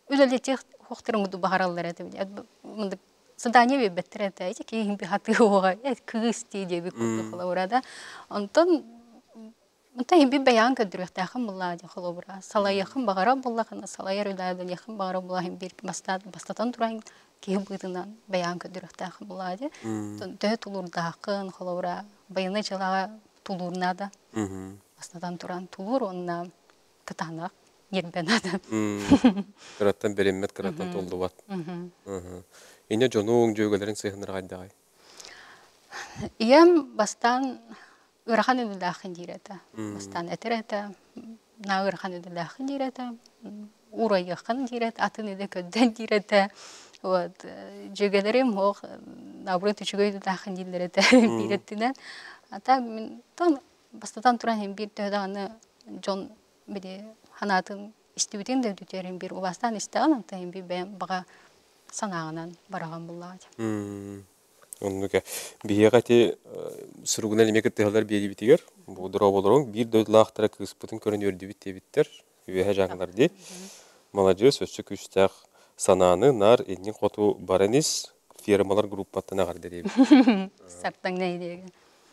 үлелеті хоқтырын ұды бағаралар әді. Мындық задание бе бәттір әді. Эчеки ембі хаты оға, күйісті дебі көті қыла ұрада. Онтан Онта би баян көдүрөктәхим булла ди холобура. Салаяхым багара буллахына салаяр үләдән яхым багара буллахым бир бастатан туран киһи бытынан баян көдүрөктәхим булла ди. Тө тулурдахын холобура баяны чалага тулурнада. Бастатан туран тулур онна кытанак нербенада. Кыраттан береммет кыраттан толдубат. Ине жонуң жөгөлөрүн сыйхыныр кайдагай. Ием бастан Урхан үділәхін дейреті. Бастан әтіреті, на урхан үділәхін дейреті, урайықын дейреті, атын үді көдден дейреті. Жөгелерім оқ, набырын түшігі үділәхін дейреті бейреттінен. Ата, бастатан тұран hem bir төдағаны жон біде ханатын істеуден де өттерін бір ұбастан істеған, ата hem bir бән баға санағынан бараған болады. Оннука биһиэгати суругуна лемекет тыһалар биэди битигер бу дроболорун бир дөдлаахтара кыспытын көрөн өрдүбүт тебиттер үөһэ жааңлар ди молодежь өссө күстах санааны нар эннин коту баранис фирмалар группаттан агарды деби сартаң нейдеги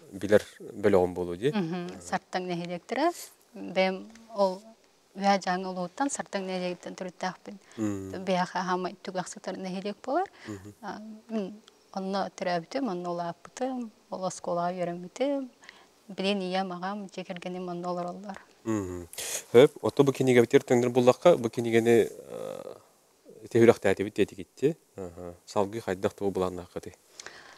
билер бөлөгөн болу ди сартаң нейдектер бем ол үөһэ жааңы олуттан сартаң нейдегиттен түрүттаахпын бияха хамай тугаксытар нейдек болар Онна терәбитем, онна олапытым, ола сколага йөрәмитем. Билен иям агам жекергенем онна олар. Хөп, ото бу киниге битер тендер буллакка, бу кинигени тевиракта әтебит детигитти. Салгы хайдак туу буланна кыты.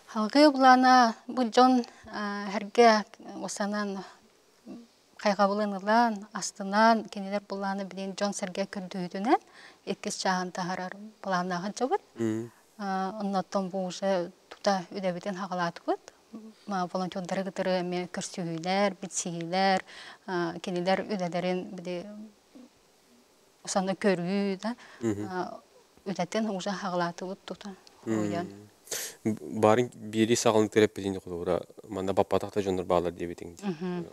Халгы булана бу жон һәргә осанан кайга булынылан, астынан кинилер буланы билен жон сәргә көрдүдүнән, эккес чагын тахарар буланагы жабыр. Оннаттан бу уже тута үдәбитен хагалатыбыт. Волонтерлар гытыры ме көрсүйләр, битсиләр, кинилер үдәләрен биде усаны көрүү да. Үдәтен уже хагалатыбыт тута. Уян. Барын бири сагылын тереп бедин кулура. Манда баппатакта жонор баалар дебетиң.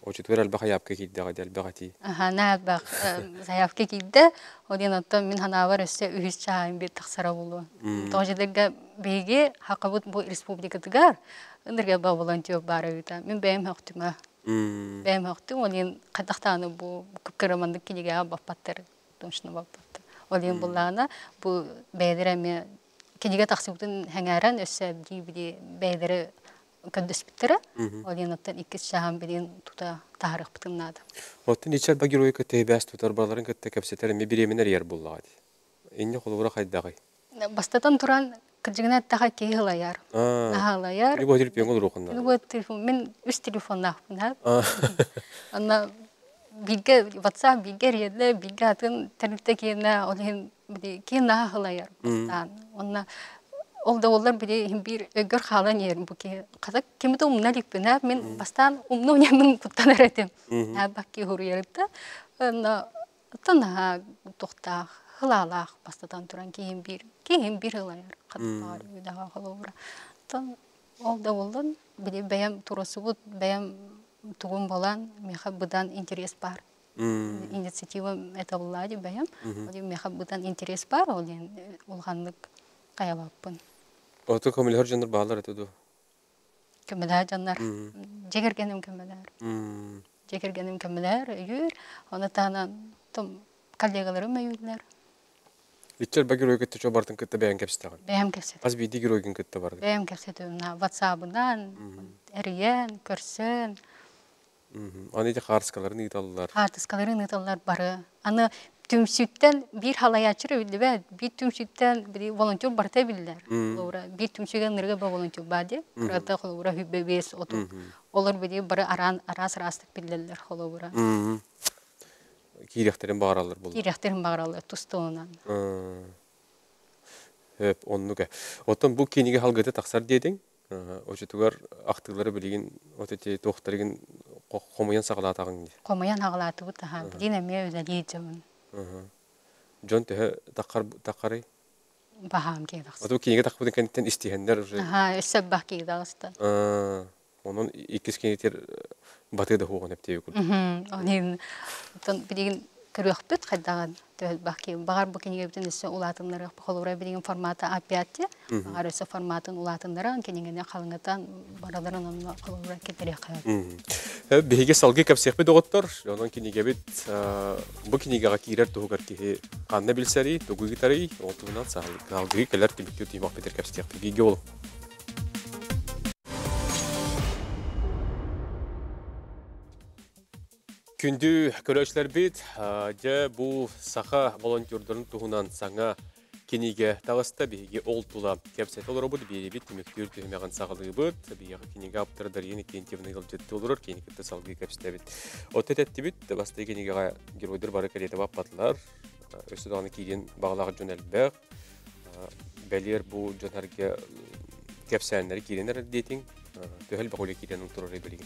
Очутур албаха япка киддага делбагати. Ага, бах заявка кидде. Один оттон мин ханавар өссе үһүс чаайын бир тахсара болу. Тожедеге беге хакыбыт бу республикатыгар ындырга ба волонтер бары үтә. Мин бәйм хактыма. Бәйм хактым, олен кадактаны бу күпкәрамандык килеге баппаттар. Тоншны баппатты. Олен буллана бу бәйдереме килеге тахсыбытын хәңәрән өссе диби бәйдере көндүспүттөрө. Олен оттон 2 шаһам билен тута тарих бытыннады. Оттын ичер багирой көтө бәс тутар баларын көтө кепсетер ме биременер яр буллагы. Инне кулура хайдагы. Бастатан туран кыржыгына тага кейлаяр. Ахалаяр. Бу телефон пенгол рухунда. Бу телефон мен үс телефонна хна. Анна билге WhatsApp билге редле билге атын телефонда кена олен би кена ахалаяр. Бастан. Онна олда олар бир өгөр халан ер бу ки казак кимде умна диппена мен бастан умну нямын куттанар этем. Бакки хуруярда. Анна тана тохта хылалах бастатан туран кейін бир хылаяр катпар үдага халовра. Тан олда болдан биде бәям турасы бут бәям тугун болан меха будан интерес бар. Инициатива это булады бәям. Меха будан интерес бар олен улганлык каябаппын. Ото комилер жонор баалар этеду. Көмөлөр жандар. Жегергеним көмөлөр. Жегергеним көмөлөр үйүр. Онатанан том коллегаларым үйүрлөр. Ичер багирой көтө чобартын көтө бәян кепстаган. Бәям кепсет. Аз биди гиройгин көтө барды. Бәям кепсет на WhatsApp-дан, эриен, көрсөн. Аны да харскаларын италлар. Харскаларын италлар бары. Аны түмсүттен бир халаячыр үлдебе, бир түмсүттен бир волонтер барта билдер. Олора бир түмсүгөн нерге ба волонтер бади. Рата холора хүббес оту. Олар бир бары арас растык билдерлер холора. Кирехтерин багаралар болду. Кирехтерин багаралар тустоонан. Оннуга. Оттон бу кениге халгыты таксар дедиң. Очутугар актыгылары билген отети тохтарыгын комоян сагалатагын. Комоян хагалаты бут та билин эме өзелийжем. Жон те такары. Бахам кедакс. Ото кениге такбыдын кенттен истихендер уже. Өсөп бак кедакста. Онун икис кенеттер батыда хуган эптеби кул. Онин билген көрөкпөт кайдаган төл баки багар бу кениге бүтүн эсе улатыннары холора билген форматы A5. Багар эсе форматын улатыннары кенигене калыңытан бараларын онун холора кетере калат. Беге салгы кепсекпе доготтор. Онун кениге бит бу кенигега кирер тугар ки канна билсери, тугу гитари, отунан салгы келер тибиттүү тимак бетер кепсек. Биге бол. Күндү көрөчлөр бит, же бу саха волонтердорун тугунан саңа кениге тагыста биге олтула кепсет олор бут бири бит мектүр төмөгөн сагылы бут биге кениге аптырдар ени кентивный гылжет олор кенигите салгы кепсет бит. Отететти бит басты кенигега геройдор бары келете баппатлар. Өсөдөгөн кийген баглагы жөнөлбөк. Белер бу жонарга кепсенleri киренер детиң. Төхөл багылы киренин турары билген.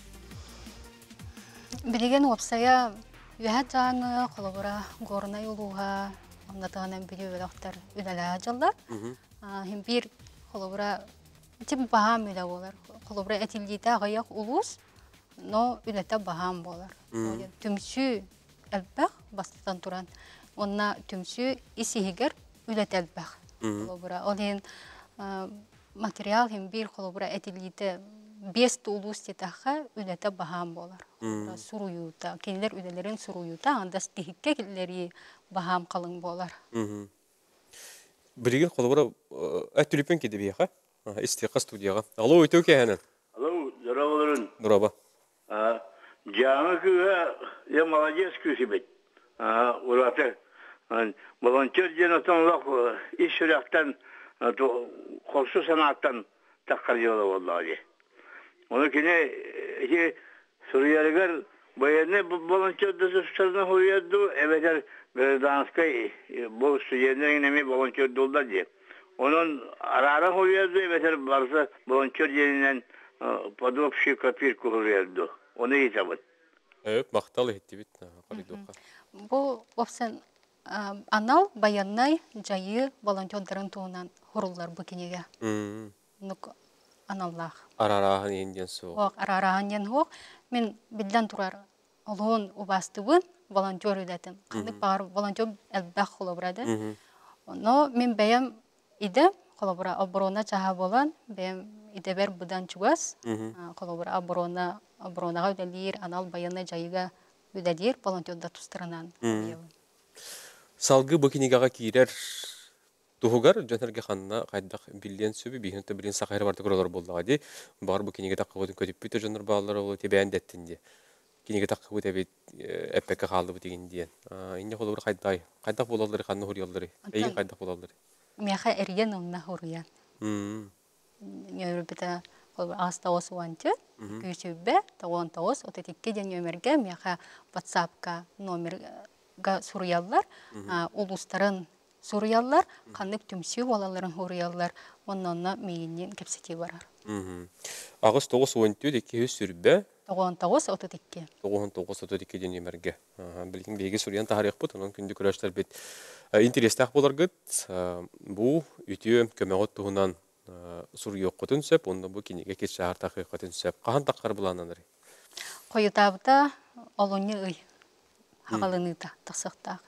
Билеген опсая үһәт жаңы холобора горна юлуга оннатанан били өрөктөр үлеле жаллар. Хим бир холобора тип бахам үле болар. Холобора этилдите гаяк улус, но үлете бахам болар. Түмсү элбах бастан туран. Онна түмсү исигер үлете элбах. Холобора олен материал хим бир холобора этилдите 5 улус тетаха үлете бахам болар. Суруюта, кенилер үлелерин суруюта, анда стихикке келleri бахам калың болар. Билген холора әтүлепен кеде бияха. Истиқа студияга. Алло, өтө кенен. Алло, здорово. Здорово. Жаңы күгө, я молодец күсибет. Ураты. Волонтер денатан лак иш үрәктән, колсу санаттан таккар yola vallahi. Onu kine Suriyeliler bayanı volonter dasturlarına hürriyetli evet Berdanskay bu Suriyelilerin mi volonter doldu diye. Onun arara hürriyetli evet varsa volonter denilen подобщий копирку hürriyetli. Onu itabat. Evet, maktalı etti bit. Bu opsiyon anal bayanay jayı volonterlerin tuğunan hurullar bu kinege. нук аналлах. Арараахан инден суу. Оқ арарахан ен хоқ. Мен билден турар олуын убастыбын волонтер үдәтін. Қандық бағар волонтер әлбәқ қолабырады. Но мен бәйім иде қолабыра оборона чаға болан, бәйім идебер бұдан чугас, қолабыра оборонаға үдәлер, анал байына жайыға үдәлер волонтерда тұстырынан. Салгы бөкенегаға кейрер тухугар жөнөргө ханна кайдак билден сөбү бихинте билин сакайры барды көрөлөр болдуга ди бар бу кинеге таккы бутун көтүп бүтө жөнөр баалар болу тебен деттинди кинеге таккы бут эбит эппекке калды бу деген диен инде холор кайдак бололдор ханны хуриялдыр эйин кайдак бололдор меха эрген онна хуруян нөөрбүтө аста осуанчы күчүбе тогон отетикке ден нөмерге меха WhatsApp-ка номерга суруяллар улустарын Сурыяллар, қандық түмсі олаларын хурияллар, оннанна мейінен кепсети барар. Ағыз 9-12 деке сүрбе? 9-9 ототекке. 9-9 ототекке ден емерге. Білген бейге сүриян тағарық бұд, оның күнді күрәштер бет. Интерестақ болар ғыд, бұл үтіе көмеғот тұғынан сұр еқ құтын сөп, онда бұл кенеге кетші артақ еқ құтын сөп. Қаған таққар бұлананыр? Қойытабыта олуны ұй, хағалыныта, тақсықтақ.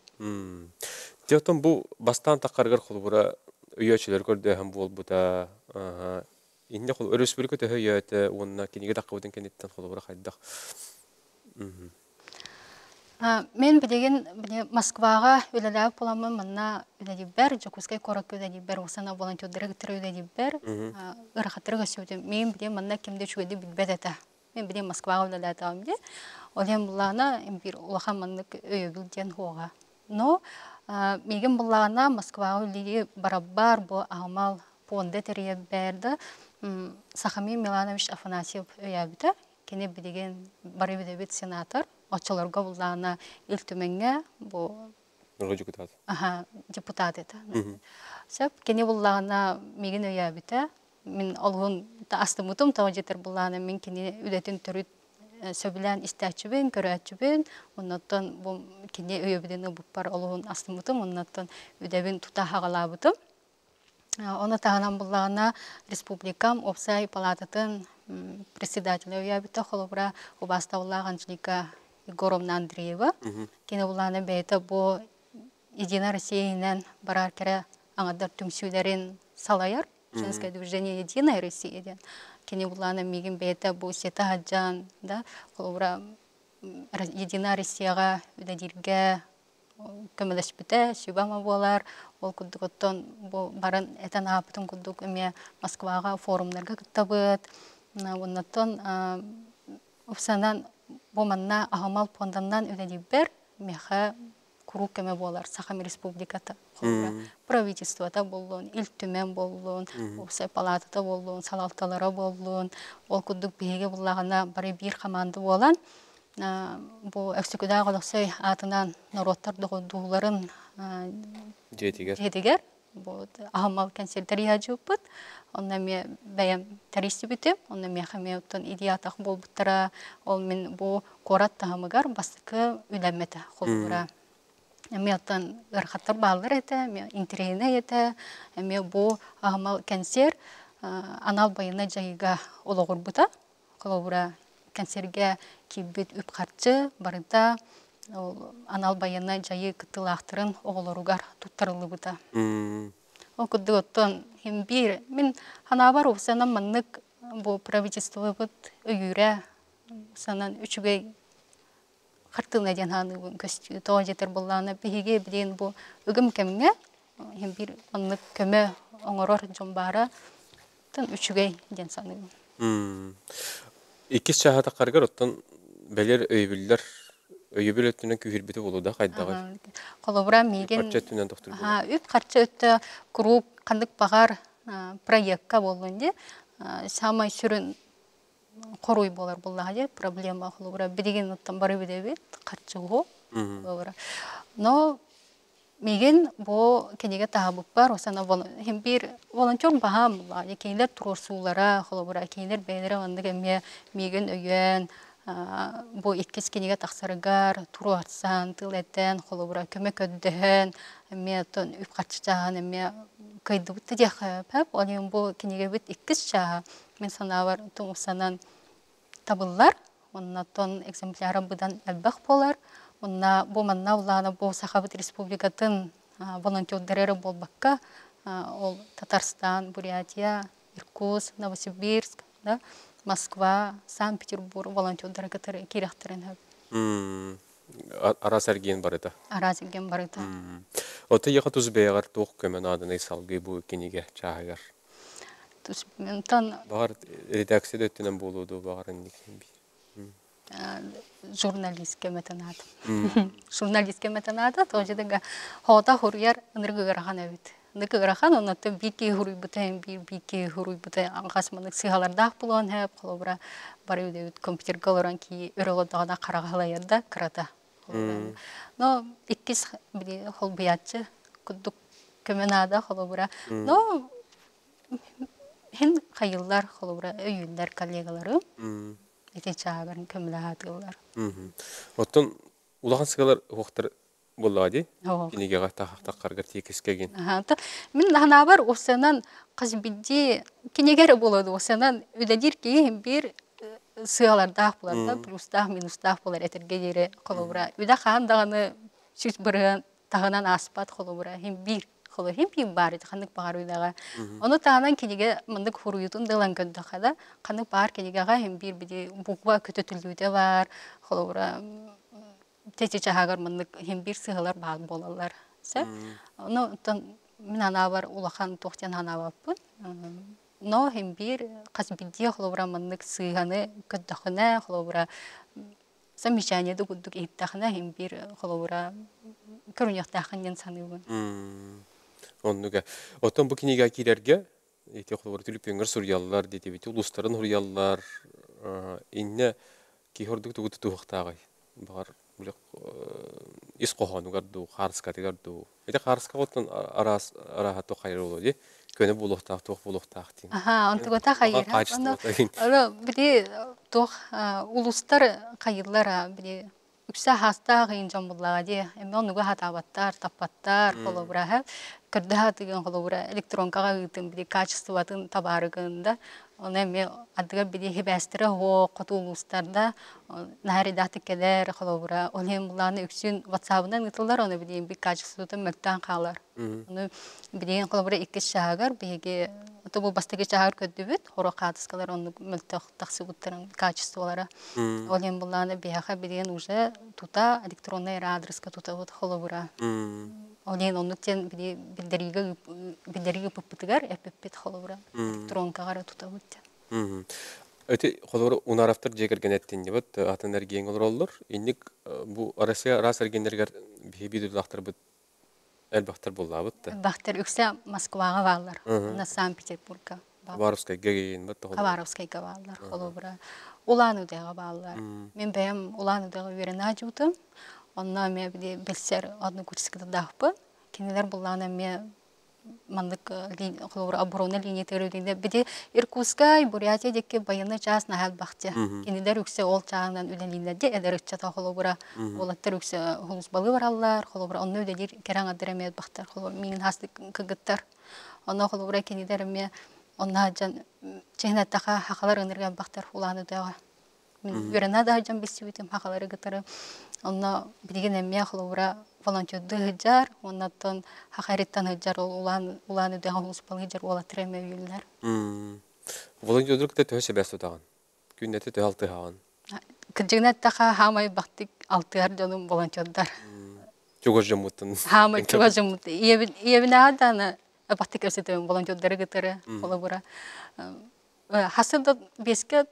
Теотон бу бастан таққарғар құлбыра үйәчілер көрді әм бол бұта. Инде құл өріспілгі төхі үйәті, онына кенеге таққы бұдың кенеттен құлбыра қайдақ. Мен білеген Москваға өлеләп боламын, мұнна өлелебер, Жокускай қорак өлелебер, осана волонтердері гітірі өлелебер, ұрақаттыры көсеуді. Мен білем, мұнна кемде чүгеді білбәд әті. Мен білем Москваға өлеләті амде. Олем бұлағына бір ұлаға мұннық өйгілден хоға. Но меген бұлағына Москваға өлелі барабар бұ ағымал понды тәрие бәрді Сахами Миланович Афанасьев өйәбіті. Кені білеген бары бедебет сенатор. Очаларға бұлағына үлтіменге бұ депутат еті. Кені бұлағына меген өйәбіті. Мен олғын астымытым тауы жетер бұлағына мен кені үдетін түріт сөбілән істәтчібін, көрәтчібін, оннаттан кене өйебідені бұппар олуын астымытым, оннаттан үдәбін тұта хағалабытым. Оны тағынан бұлағына республикам Опсай палататын председателі өйебіті қолыбыра Убастаулла Анжелика Егоровна Андреева. Кене бұлағына бәйті бұл Едина Россиянен барар кәрі аңадар түмсүйлерін салайар. Женское движение Единая Россия. Кені бұланы меген бәйті бұл сеті хаджан, Едина Россияға үдәдерге көміліш біті, сөйбама болар, ол күддіғыттан барын әтін апытын күддіг үме Москваға форумларға күттабыд. Оннаттан ұпсанан бұманна ағамал понданнан үдәдебер меха куру көмі болар, Сахами Республиката. Правительствота болуын, илтүмен болуын, Опсай палатата болуын, салалталара болуын, ол күддік бейге бұлағына бары бір команды болан. Бұл өксікуда қолықсай атынан народтар дұғыларын жетігер. Ағамал кәнселдер яжы өппіт. Онна мен бәйім тәрісті бітім. Онна мен қаме өттін идеятақ бол бұттыра. Ол мен бұл қорат тағымығар бастықы үләмметі қолғыра. Әме оттан ұрқаттар бағылыр еті, интерейіне еті, әме бұл ағымал кәнсер анал байына жайыға олығыр бұта. Қолығыра кәнсерге кейбет үп қарчы барыда анал байына жайы күттілақтырын оғылыруғар тұттарылы бұта. Ол күдді оттан бір, мен хана бар ұсанан маннық бұл правительство бұд үйірі, ұсанан үшіге Қартылына ден ханығын көстігі тоға жетер болағына бейге білейін бұл үгім кәмге, бір онлық көмі оңырор жомбары тын үшігей ден санығын. Иккес шағата қарғар оттан бәлер өйбілдер, өйбіл өттінен күйірбеті болуда қайдағыр? Қолыбыра мейген үп қарчы өтті күру қандық бағар проектқа болуынде самай сүрін Қоруй болар болағады, проблема қылуыра. Бедеген ұттан бары бедебет, қатшығы болуыра. Но меген бұл кенеге тағабып бар, осана бір волонтер бағам болағады. Кейлер тұрсулара қылуыра, кейлер бәйлері ғандық әме меген өйен, бу иккис киниге тахсарыгар туру атсан тыл этен холобура көмөк өддөһөн эме тон үп каччаан эме кайдыбытты дияхап олен бу киниге бит иккис чаа мен санабар тумсанан табыллар оннатон экземпляры быдан элбах болар онна бу манна улана бу Сахабыт республикатын волонтердері болбакка ол Татарстан, Бурятия, Иркутск, Новосибирск, да, Москва, Санкт-Петербург волонтердері кітері керектерін. Арас әрген бар еді? Арас әрген бар еді. Оты еға тұз бейғар тоқ көмен адыны салғы бұл кенеге чағығар? Бағар редакция өттінен болуды бағарын некен бей? Журналистке метанады. Журналистке метанады, тоже дега хода хурьяр ныргыгырахан әбіт. Ныргыгырахан, онаты бики хуруй бұтайын, бики хуруй бұтайын. Аңғасманық сығалардақ бұлуан әп, қолыбыра бар өйдеуіт компьютер қалыран ки өрілодағына қарағалайырда қырата. Но иккіз қол бұятчы, күддік көменада қолыбыра. Но хен қайылдар қолыбыра өйілдер коллегалары. Ете чағарын көмілі атылар. Оттан улахан сығалар оқтар болады? Кенеге ғаттақ қарғар текескеген. Мен ғана бар, осынан қазбидде кенегері болады. Осынан өдәдір кейін бір сығалардақ болады, плюстақ, минустақ болар әтірге дері қолыбыра. Өді қандағыны сүз бұрын тағынан аспат қолыбыра. Хем бір қолы, хем бір бар еді қандық бағар өйдаға. Оны тағынан кенеге мұндық құруютын дылан көндіқ қада. Қандық бағар кенегеға хем бір біде бұқва көті түлдуді бар. Қолыбыра тәте чағағар мұндық хем бір сығалар бағын болалар. Оны мен ана бар улахан тоқтен ана баппын. Но хем бір қазбидде қолыбыра мұндық сығаны көттіқіне қолыбыра замечаниеды күддік еттіқіне хем бір қолыбыра көрінектіқінен санығын. Оннуга. Оттан бу кинеге кирерге, эти холор түлүпеңгер сурьяллар дети бит, улустарын сурьяллар, инне кихордук тугут туктагай. Бар булак ис коханугар ду, харска тегар ду. Эти харска оттан арахату хайыр болду ди. Көне булуктак, тук булуктак тин. Онтугата хайыр. Аны бири тук улустар хайырлар бири үксә хаста гыйын жамбуллага ди. Эми онуга хатабаттар, таппаттар, колобура кырдыга деген колобура электронкага ыйтын бири качествоватын табарыгында. Оны эми адыга бири хебестире хо котулустарда наридаты келер колобура. Оны буланы үксүн WhatsApp-дан ытылар, оны бири бир качествоватын мектан калар. Оны бири колобура 2 шагар биге бу бастыгы чагар көдүбүт, хоро катыскалар оны мөлтөк таксыбыттарын качестволары. Олен буланы бияха бирен уже тута электронный адреска тута вот холобура. Олен онуктен билдериге пыптыгар эппет холобура. Электронкагара тута вот. Өте холобура унарафтар жегерген эттен дебет атын эрген олор. Инник бу Россия рас эргендергер бибидулактар бут Элбахтар буллабыт да. Бахтар үксә Москвага баллар, на Санкт-Петербургка. Хабаровская геген бат. Хабаровскайга баллар, холобура. Улан-Удага баллар. Мен бәм Улан-Удага верена жутым. Онна ме биде белсер адны курскыда дахпы. Кинелер булланы ме мандык холобура оборона линия терүдинде биде Иркутска, Бурятия деке баяны час нахал бахча. Кинелер үксә ол чагынан үлелинде эдерчә та холобура. Олаттар үксә холус балы бараллар, холобура онны өдәдер керәң адремет бахтар холобура мин хастык кыгыттар. Онна холобура кинелер ме онна жан чехнаттага хакалар ынырга бахтар уланы дага. Мен верена да жан бисүтем хакалары гытары. Онна бидеген эме холобура волонтерды хыжар, оннаттан хакареттан хыжар уланы дага холус балы хыжар олаттар эме үйлер. Волонтерлыкта төһө бәс тутаган. Күннәте төһө алты хаган. Кыжыгнаттага хамай бактык алтыар жаным волонтердар. Чугар жамуттан. Хамай чугар жамут. Иебина дана бактык өсөтөм волонтерлар гытары холобура. Хасында беске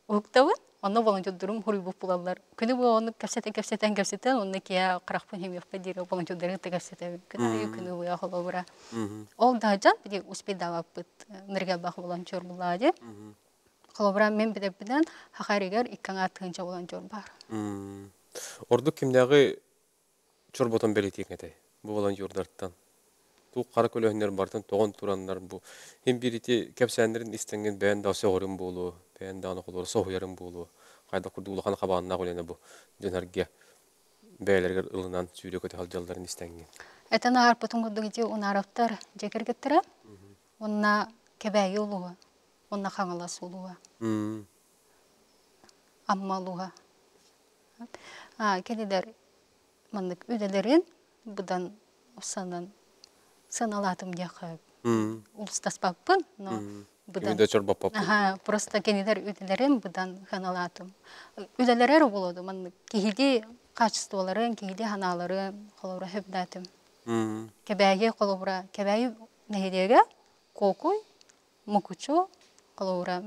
уктабы, аны волонтерларым хуруйбуп булалар. Күнү бу аны кепсетен, аны кия 40 пен хемип бедире волонтерлар кепсетен. Күнү бу холобура. Ол да жан биде успедава бит нерге бак волонтер булади. Холобура мен биден хакаригер иккаңа тынча волонтер бар. Орду кимдәге чорботон белетикнете. Бу волонтерлардан. Ту кара көлөннөр бартан тогон тураннар бу. Хем бирите кепсәннәрен истенген бәен дасы горым болу, бәен даны колор соһуярым болу. Кайда курдулахан кабанына колене бу жөнөргө бәйләргә ылынан сүйрәк өтә халҗалларын истәңге. Это на арпутун гудуги унарафтар жекергеттера. Онна кебәй улуга. Онна хаңалас улуга. Аммалуга. Кедидер мандык үделерин будан санан саналатым яхып. Улстаспаппын, но будан. Үдә чорбаппап. Просто кедидер үделерин будан ханалатым. Үделерер болоду мандык кихиди качестволарын, кихиди ханаларын холора хөбдатым. Кебәйге холора, кебәй нәһидеге кокуй, мукучу холора.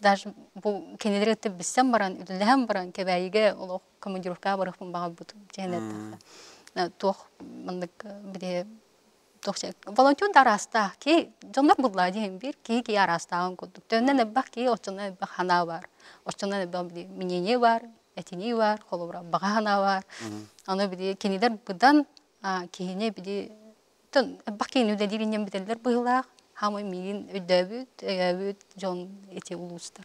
Даже бу кенедерет биссем баран, үделем баран кебәйге олох командировка барыпын бага бут женет. Тох мандык биде тохча волонтер дараста ки жондар булла дигән бир ки арастаган кудук. Төннән бак ки очына бак хана бар. Очына биде минене бар, этини бар, холора бага хана бар. Аны биде кенедер будан киһине биде тон бакин үдәдириннән бителдер быйлак. Хамы мин өдәбүт жон эти улустар.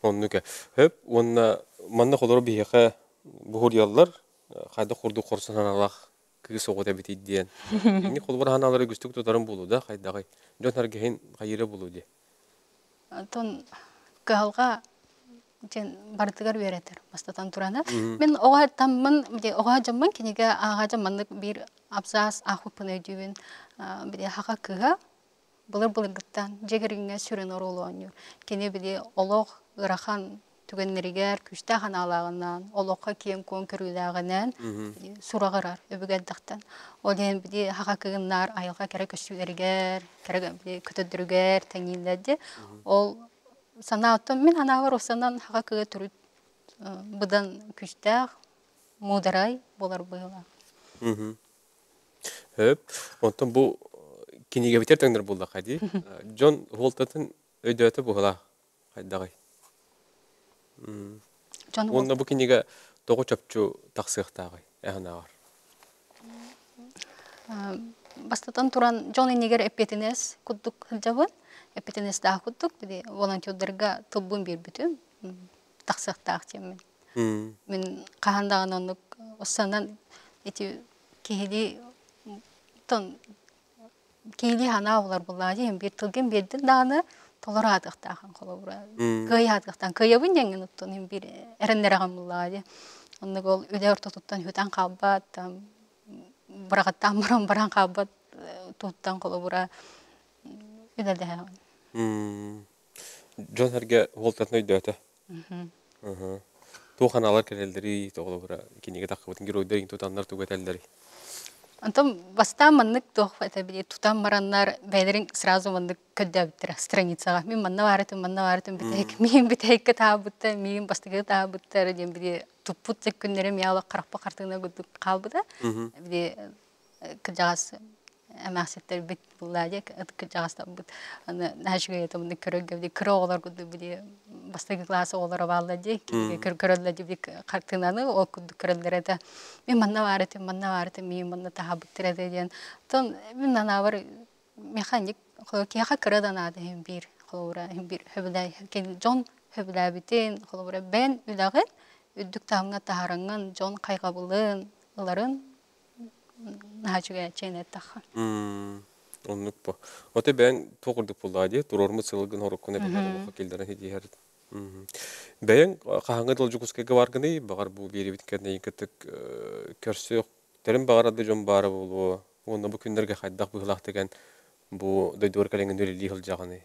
Оннука. Хөп, онна манна холор бияха бухур яллар, кайда курду корсаналах кыгы согота бит идден. Ни холбар ханалары гүстүк тотарын болу да, кайдагы. Жонтарга хин кайыры болу де. Тон калга жен бардыгар беретер. Бастатан турана. Мен ога таммын, ога жаммын кинеге ага жаммандык бир абзас ахупын өдүбүн. Биде хака кыга булыр гыттан жегеринге сүрен оролоню. Кене биде олог ырахан түгеннеригер күчтә ханалагынан, олокка кем кон көрүләгеннән сурагырар өбүгәддәктән. Олен биде хака кыгыннар айылга керек көчүләргә, керек биде көтөдүргәр тәңилдәде. Ол санаатым мен анавар осанан хака кыга түрүт будан күчтә мударай болар быйла. Хөп, онтон бу кинеге битер тәңдер булды кайди. Джон Холтатын өйдөтө була кайдагы. Онда бу кинеге тогы чөпчү таксыктагы әһнагар. Бастатан туран Джон инегер эпетинес куддук хылжабын. Эпетинес да куддук биде волонтердерга тылбын бербүтүм. Таксыктак темен. Мен кахандаган осанан эти киһиди тон киһиди хана булар дигән бир тылгын бердин даны толорадыктаган колобура. Кыядыктан кыябын дигән уттун бир эреннераган булар ди. Онны гол үдә ортотуттан хүтән кабат, барагаттан баран кабат туттан колобура үдәдә. Джонерге Холтатын өйдөтө. Туханалар келелдери толобура кинеге такыбытын геройдер тутаннар тугаталдары. Антон бастан маннык тох это биде тутан мараннар бәйләрин сразу маннык көддәбиттер страницага. Мин манна барытым битек, мин битеккә табытты, мин бастыгы табытты дигән биде туппут күннәрем яла карапка картына гыдык калбыда. Биде кыжас әмәсеттер бит булады, кыжаста бит. Аны нәҗгә ятымны көрәгә биде кырыгылар гыды биде бастыгы классы олар балды, көрәлләр дип картынаны о көрәлләрдә. Мин манна барытым, мин манна табыттыр дигән. Тон мин анавар механик кыяка кырыдан ады бир холора бир хөбүләй кен Джон хөбүләй битен холора бен үдәгән үдүк таңга таһаранган Джон кайгабылын уларын нәҗгә ченеттә. Оннук бу. Оте бен тогырдык булды, турормы сылгын хороккуна бу келдерен хедиһәр. Бәйен кахаңга должукускага барганы, багар бу бери биткәннән китек көрсөк, терим багарады Джон бары булу. Онда бу күндәргә хайдак булак дигән бу дойдор калеңгән дөрили хилҗаганы.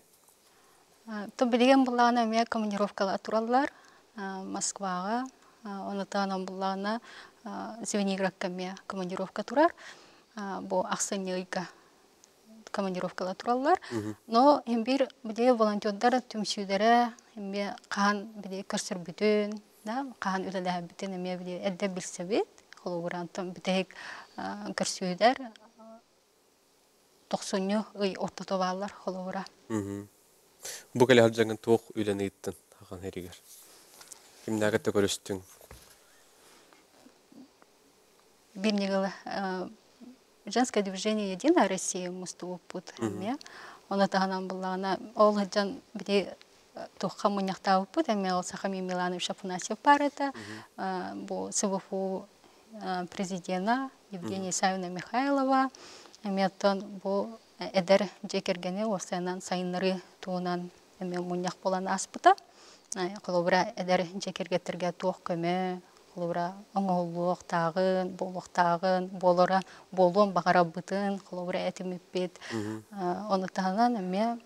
То билген булганы мен командировкага тураллар Москвага, онытан булганы Звениградка мен командировка турар. Бу Аксаньйга командировкалар тураллар. Но бир биде волонтерлар түмшүдәре Эмме кан биде көрсөр бүтүн, да, кан үлеле бүтүн эмме биде эдде билсебит, холурантан битек көрсөйдер 90 ый ортотовалар холура. Бу келе харжанган тох үленеттен хаган херигер. Кимнәгә көрөстүң? Бирнегеле женское движение Единая Россия мусту пут эмме. Она таган булгана ол хаҗан биде тухха муньяхтауппут, эме ол Сахами Миланович Афанасьев бар это, бу СВФУ президента Евгения Исаевна Михайлова, эме оттон бу эдер жекергене осенан сайыннары туунан эме муньях болан аспыта, колобра эдер жекергеттерге туох көмө, колобра оңоллуок тагын, болуктагын, болора болуон багарабытын, колобра этимиппит, онутанан эме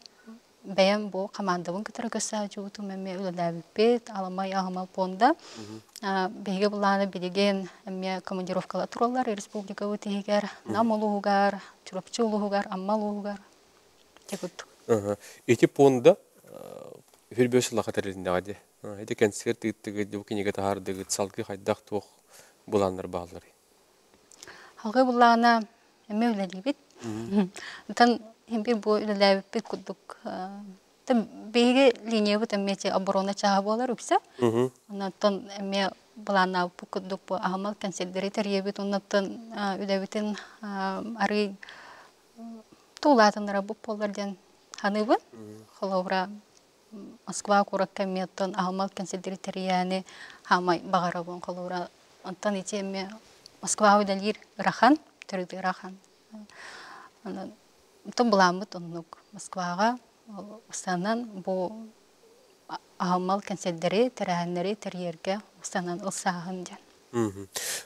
бәйәм бу командабын кытыргыса жуутум эме үлеләбиппит, аламай агымал понда. Беге буланы билеген эме командировкалар туралар республика үтегер, намолугар, чурапчулугар, аммалугар. Тегут. Эти понда фирбёсла хатерлинде гади. Эти концерт иттеге дукинеге тахардыгы салкы хайдак тух буланнар баалар. Хагы булана эме үлелибит. Тан Химбир бу үлеләбиппит кудук. Тем беге линия бут эмете оборона чаha болар үксә. Оннан эме булана бу кудук бу агымал концертлери теребит, оннан үлебитен ары тулатыннара бу поллардан ханыбы. Холовра Москва кураккаметтон агымал концертлери терияне хамай багарабын холовра. Онтан итеме Москва үлелир рахан, төрүдө рахан. Том буламыт оннук Москвага устанан бу агымал концертлери терәһәннәре терьерге устанан ылсагын ден.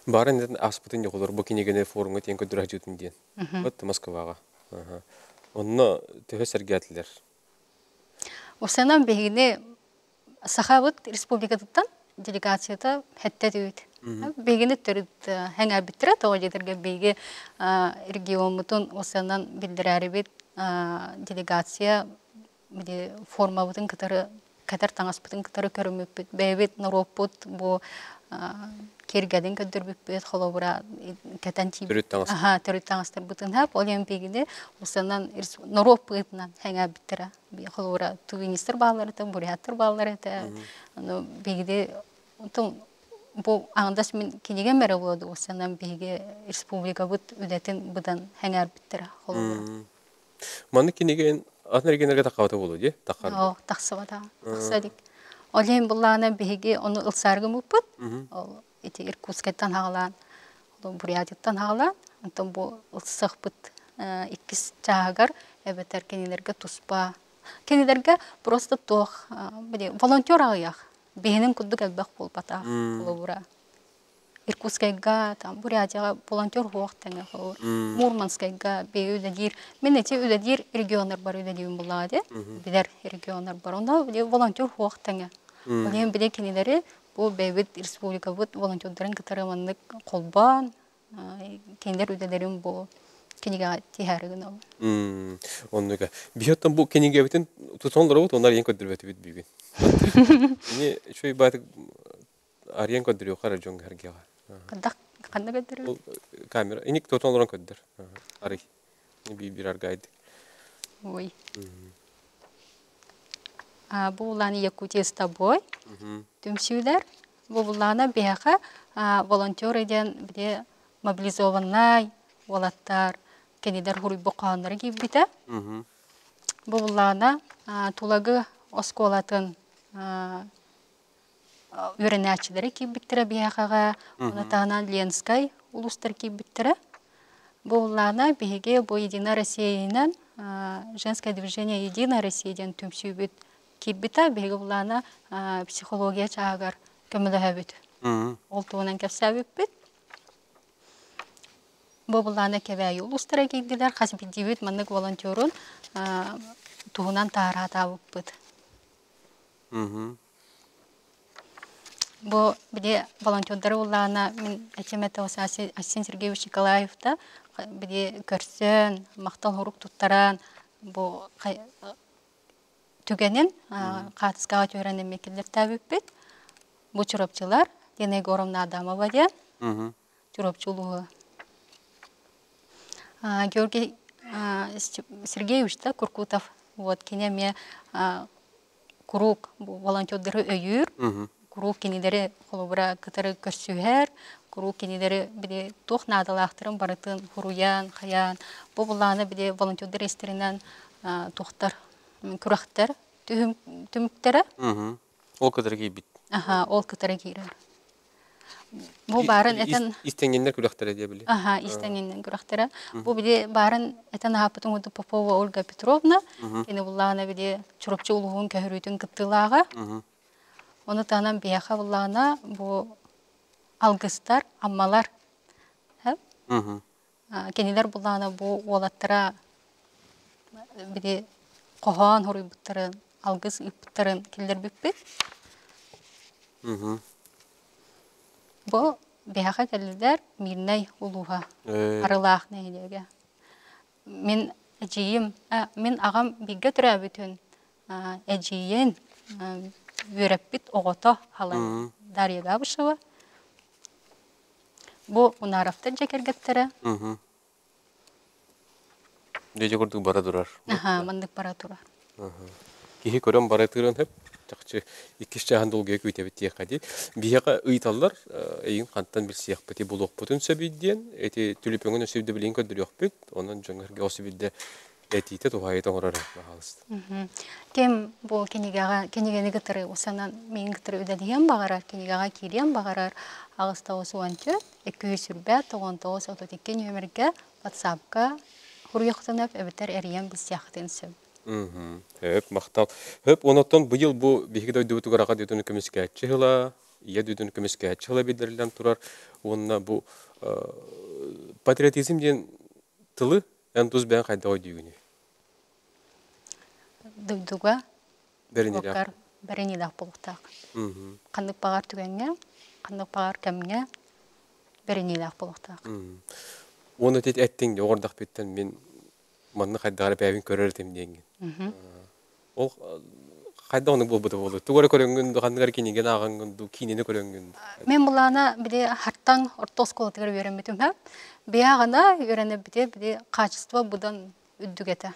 Барын аспытын жоколор бу кинегене форумга тең көдүр хажутун ден. Вот Москвага. Онно төһөсәргәтләр. Устанан бегине Сахавыт республикатыттан делегацияда хәтта дүйт. Бегине төрүт хәңә биттер тоҗедерге беге регионмутун устанан билдирәре бит делегация биде форма бутын катар таңаспытын катары көрүмөп бебет Норопут бу кергәден көдөрбүп холобра катанчи төрүт таңастыр бутын хап олимпигиде устанан Норопутнан хәңә биттер би холобра тувинистер баллары та бурятыр баллары та аны бегиде бу аңдаш мен кинеген мере болду устанан беге республика бут үлетин будан хәңәр биттер холобра. Маны кинеген атнергенерге такавата болду, де? Такар. Таксыбата. Таксадик. Олем булланы беге оны ылсаргы мупут. Ол ити Иркутскайдан хагалан, Бурятиядан хагалан, антон бу ылсакпыт иккис чагар эбетер кинелерге туспа. Кинелерге просто тох, биде волонтер агыяк. Бегенин куддук элбак болбата. Болобура. Иркутскайга, там Бурятияга волонтер хуактаңа хор. Мурманскайга беюдадир. Мен эти үдадир регионнар бар үдадивин булады. Бидер регионнар бар. Онда биде волонтер хуактаңа. Олем биде кинелери бу бебит республика бут волонтердерин кытарыманнык колбан. Кинелер үдадерин бу кинега тихәргенә. Оннуга. Бихоттан бу кинеге битен тутонлар бут, онлар ен көдөрбөт бит бүген. Не чөй бат арьян көдөрү кара жонга хәргәгә. Кандай көдөрү? Камера. Иник тутонлардан көдөр. Ары. Би бирар гайд. Ой. Бу уланы Якутия с тобой. Түмсүләр. Бу уланы бияка волонтер иден биде мобилизованный волаттар кенедер хуруй боканнары кибите. Бу уланы тулагы осколатын үренәчиләре кибиттере биякага, онатанан Ленскай улустар кибиттере. Бу уланы биге бу Единая Россиянан женское движение Единая Россияден түмсүбит кибита биге уланы психология чагар көмөлөбүт. Ол туунан кепсәбит. Бу уланы кебәй улустар кибдиләр, хасбидибит маннык волонтерун туунан таратабыт. Бу биде волонтердар улана мен Атемета Асен Сергеевич Николаев та биде көрсөн мактал хурук туттаран бу түгенен катыска төрәнен мекеллер табып бу чурапчылар Лена Егоровна Адамова ден чурапчылыгы Георгий Сергеевич та Куркутов вот кинеме курук волонтердары өйүр курук кинилери холобра кытары көрсүһәр курук кинилери биде тохнадалактырын барытын хуруян хаян бу буланы биде волонтердер истеринен тохтар күрәхтер түмүктөрө. Ол кадar кейбит. Аха, ол кытары кирер. Бу барын этен Истенгеннер күләхтәре диye били. Аха, истенинен күрәхтәре. Бу биде барын этен хапытын уду Попова Ольга Петровна, кене буллана биде чурупчу улугун көһөрүтүн кыттылага. Оны танан бияха буллана бу алгыстар, аммалар. Һәм? Кенелер буллана бу олаттара биде коһан хуруйбуттарын, алгыс иппуттарын килдер биппит. Бу бияха келдер миннай улуга арылаах нәйлеге. Мен әжием, мен ағам бигге түрәбітін әжиен өрәппит оғыта халан Дарья Габышева. Бу унарафта жекергеттері. Деже көрдік бара тұрар. Мандық бара тұрар. Кихи көрем бара тұран хеп. Жақшы иккиш жағын долгая көйтебет тие қади. Бияға ыйталар, эйин қанттан бір сияқ бәте бұл оқпытын сөбейден, әті түліпіңін өсебді білейін көндір өқпет, онын жоңғырға өсебейді әтейті туғайытын орары бағалысты. Кем бұл кенегені гітірі, осанан мен гітірі өдәдеген бағарар, кенегаға керен бағарар, ағыста осы уантю, 200 сүрбә, 99-32 нөмірге, WhatsApp-ка, хұрыйықтынып, әбітер әриян біз сияқтын сөп. Хөп, мақтал. Хөп, онаттан бұйыл бұ бейгі дөйді бұтығараға дөйдің көмеске әтші ғыла, ия дөйдің көмеске әтші ғыла бедерлен тұрар. Онына бұ патриотизм ден тылы әнтуз бән қайда ой дейгіне? Дөйдіға Бәрінелі бәрінелі бұлықтақ. Қандық бағар түгенге, қандық бағар кәмге бәрінелі бұлықтақ. Оны тет әттің де оғырдақ беттен мен манны қайдағары бәбін көрер темденген. Ол қайда оның бұл бұды болды? Туғары көріңгінді, қандығар кенеген ағаңгінді, кейнені көріңгінді. Мен бұлана біде харттан орта осколатығыр өрен бітім әп. Бияғына өрені біде қачыства бұдан үддігеті.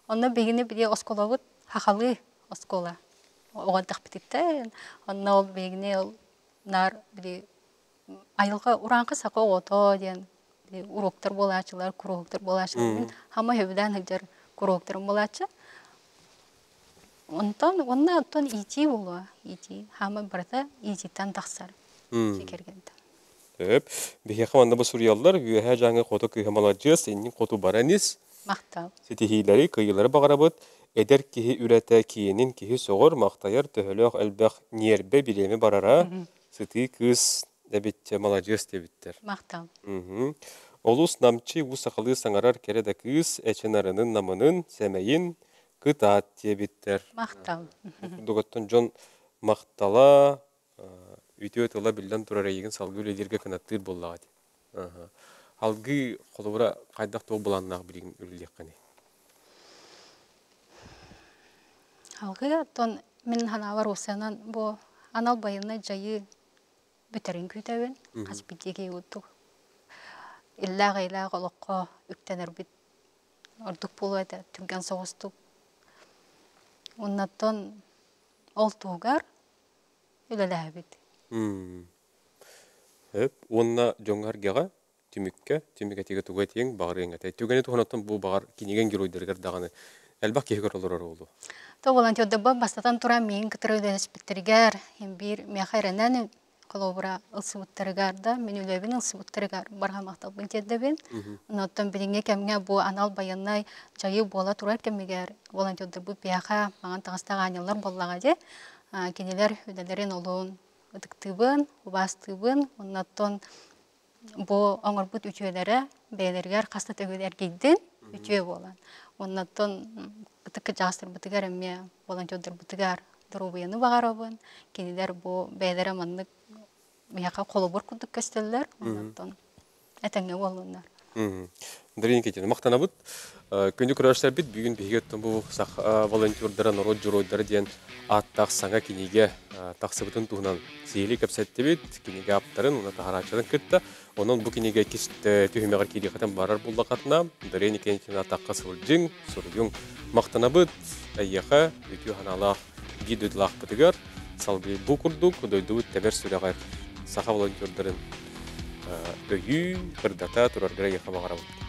Онна бегіне біде осколавыд хақалы оскола. Оғаддақ бітікті. Онна ол бегіне нар біде айылға ұранқы сақы оғыто ден. Уроктар болачылар, куроктар болачылар. Хама хөвдән хәҗәр куроктарым болачы. Онна оттан ити болу, ити. Хама барда ититан тақсар. Шекергенді. Хөп, бихе қаманда бұл сурьялар, үйәе жаңы қоты күйхамаладжы, сенің қоты баранис. Мақтал. Сетихилері, күйілері бағарабыд, әдер кихи үрәті кейінін кихи соғыр, мақтайыр, төхіліғ әлбәқ нербе білемі барара, сети кыз дәбетте маладжыс дебіттер. Мақтал. Олус намчы усақылы саңарар кереді кыз әченарының намының сәмейін кытат дебіттер. Мақтал. Доғаттан жон мақтала үйтеу тұла білден тұрар егін салғы өледерге кінаттыр боллаға де. Алғы қолуыра қайдақ тоғы боланнағы білген өлелек қане? Алғы тон мен ханавар осынан бұл анал байына жайы бүтерін күйтәуін, қаспидеге өттік. Иллаға олыққа үктенер біт ордық болу әді, түрген соғыстық. Оннаттан ол туғар өлелі біт. Онна жоңғар геға түмікке тегі туға теген бағыр еңі. Түгені туғанаттан бұл бағар кенеген геройдергер дағаны әлбақ кейгір олар олу. Волонтерді бұл бастатан тұра мен күтірі өлелес біттіргер, бір меқайрынан колобра ылсыбыттарыгарда, мен үлебін ылсыбыттарыгар барғамақтал бінтеддебін. Оттан біліңе кәмге бұл анал баяннай жайы бола тұрар кәмегер волонтерді бұл бияға маған тағыстағы анялар боллаға де. Кенелер өделерін олуын ұдықтыбын, ұбастыбын, оннаттан бұл оңыр бұд үтуелері бәйлергер қаста төгелер кейдін үтуе болан. Оннаттан ұтықы жағыстыр бұтығар әме волонтердер бұтығар дұрубыяны бағарабын. Кенелер бұл бәйлері маннық мияқа қолы бұр күдік көстелілер, оннаттан әтәңе болындар. Дарин кетені мақтана бұд. Көнді күрәштер біт, бүгін бейгеттен бұл волонтердары, народ жұройдары ден аттақ саңа кенеге тақсыбытын туғынан сейлі көпсәтті біт, кенеге аптарын, оны тағарачадан күтті. Оның бұл кенеге кесті түйімеғар кейде қатын барар болда қатына. Дарин кетені атаққа сылжың, сұрғың мақтана бұд. Әйеға, өтеу ханалақ бейдөділақ бұтығар. Салғы бұл күрдік, өдойды бұд тәбір сүрәғар сақа волонтердарын өйі, қырдата тұрарғыра еқа бағара бұд.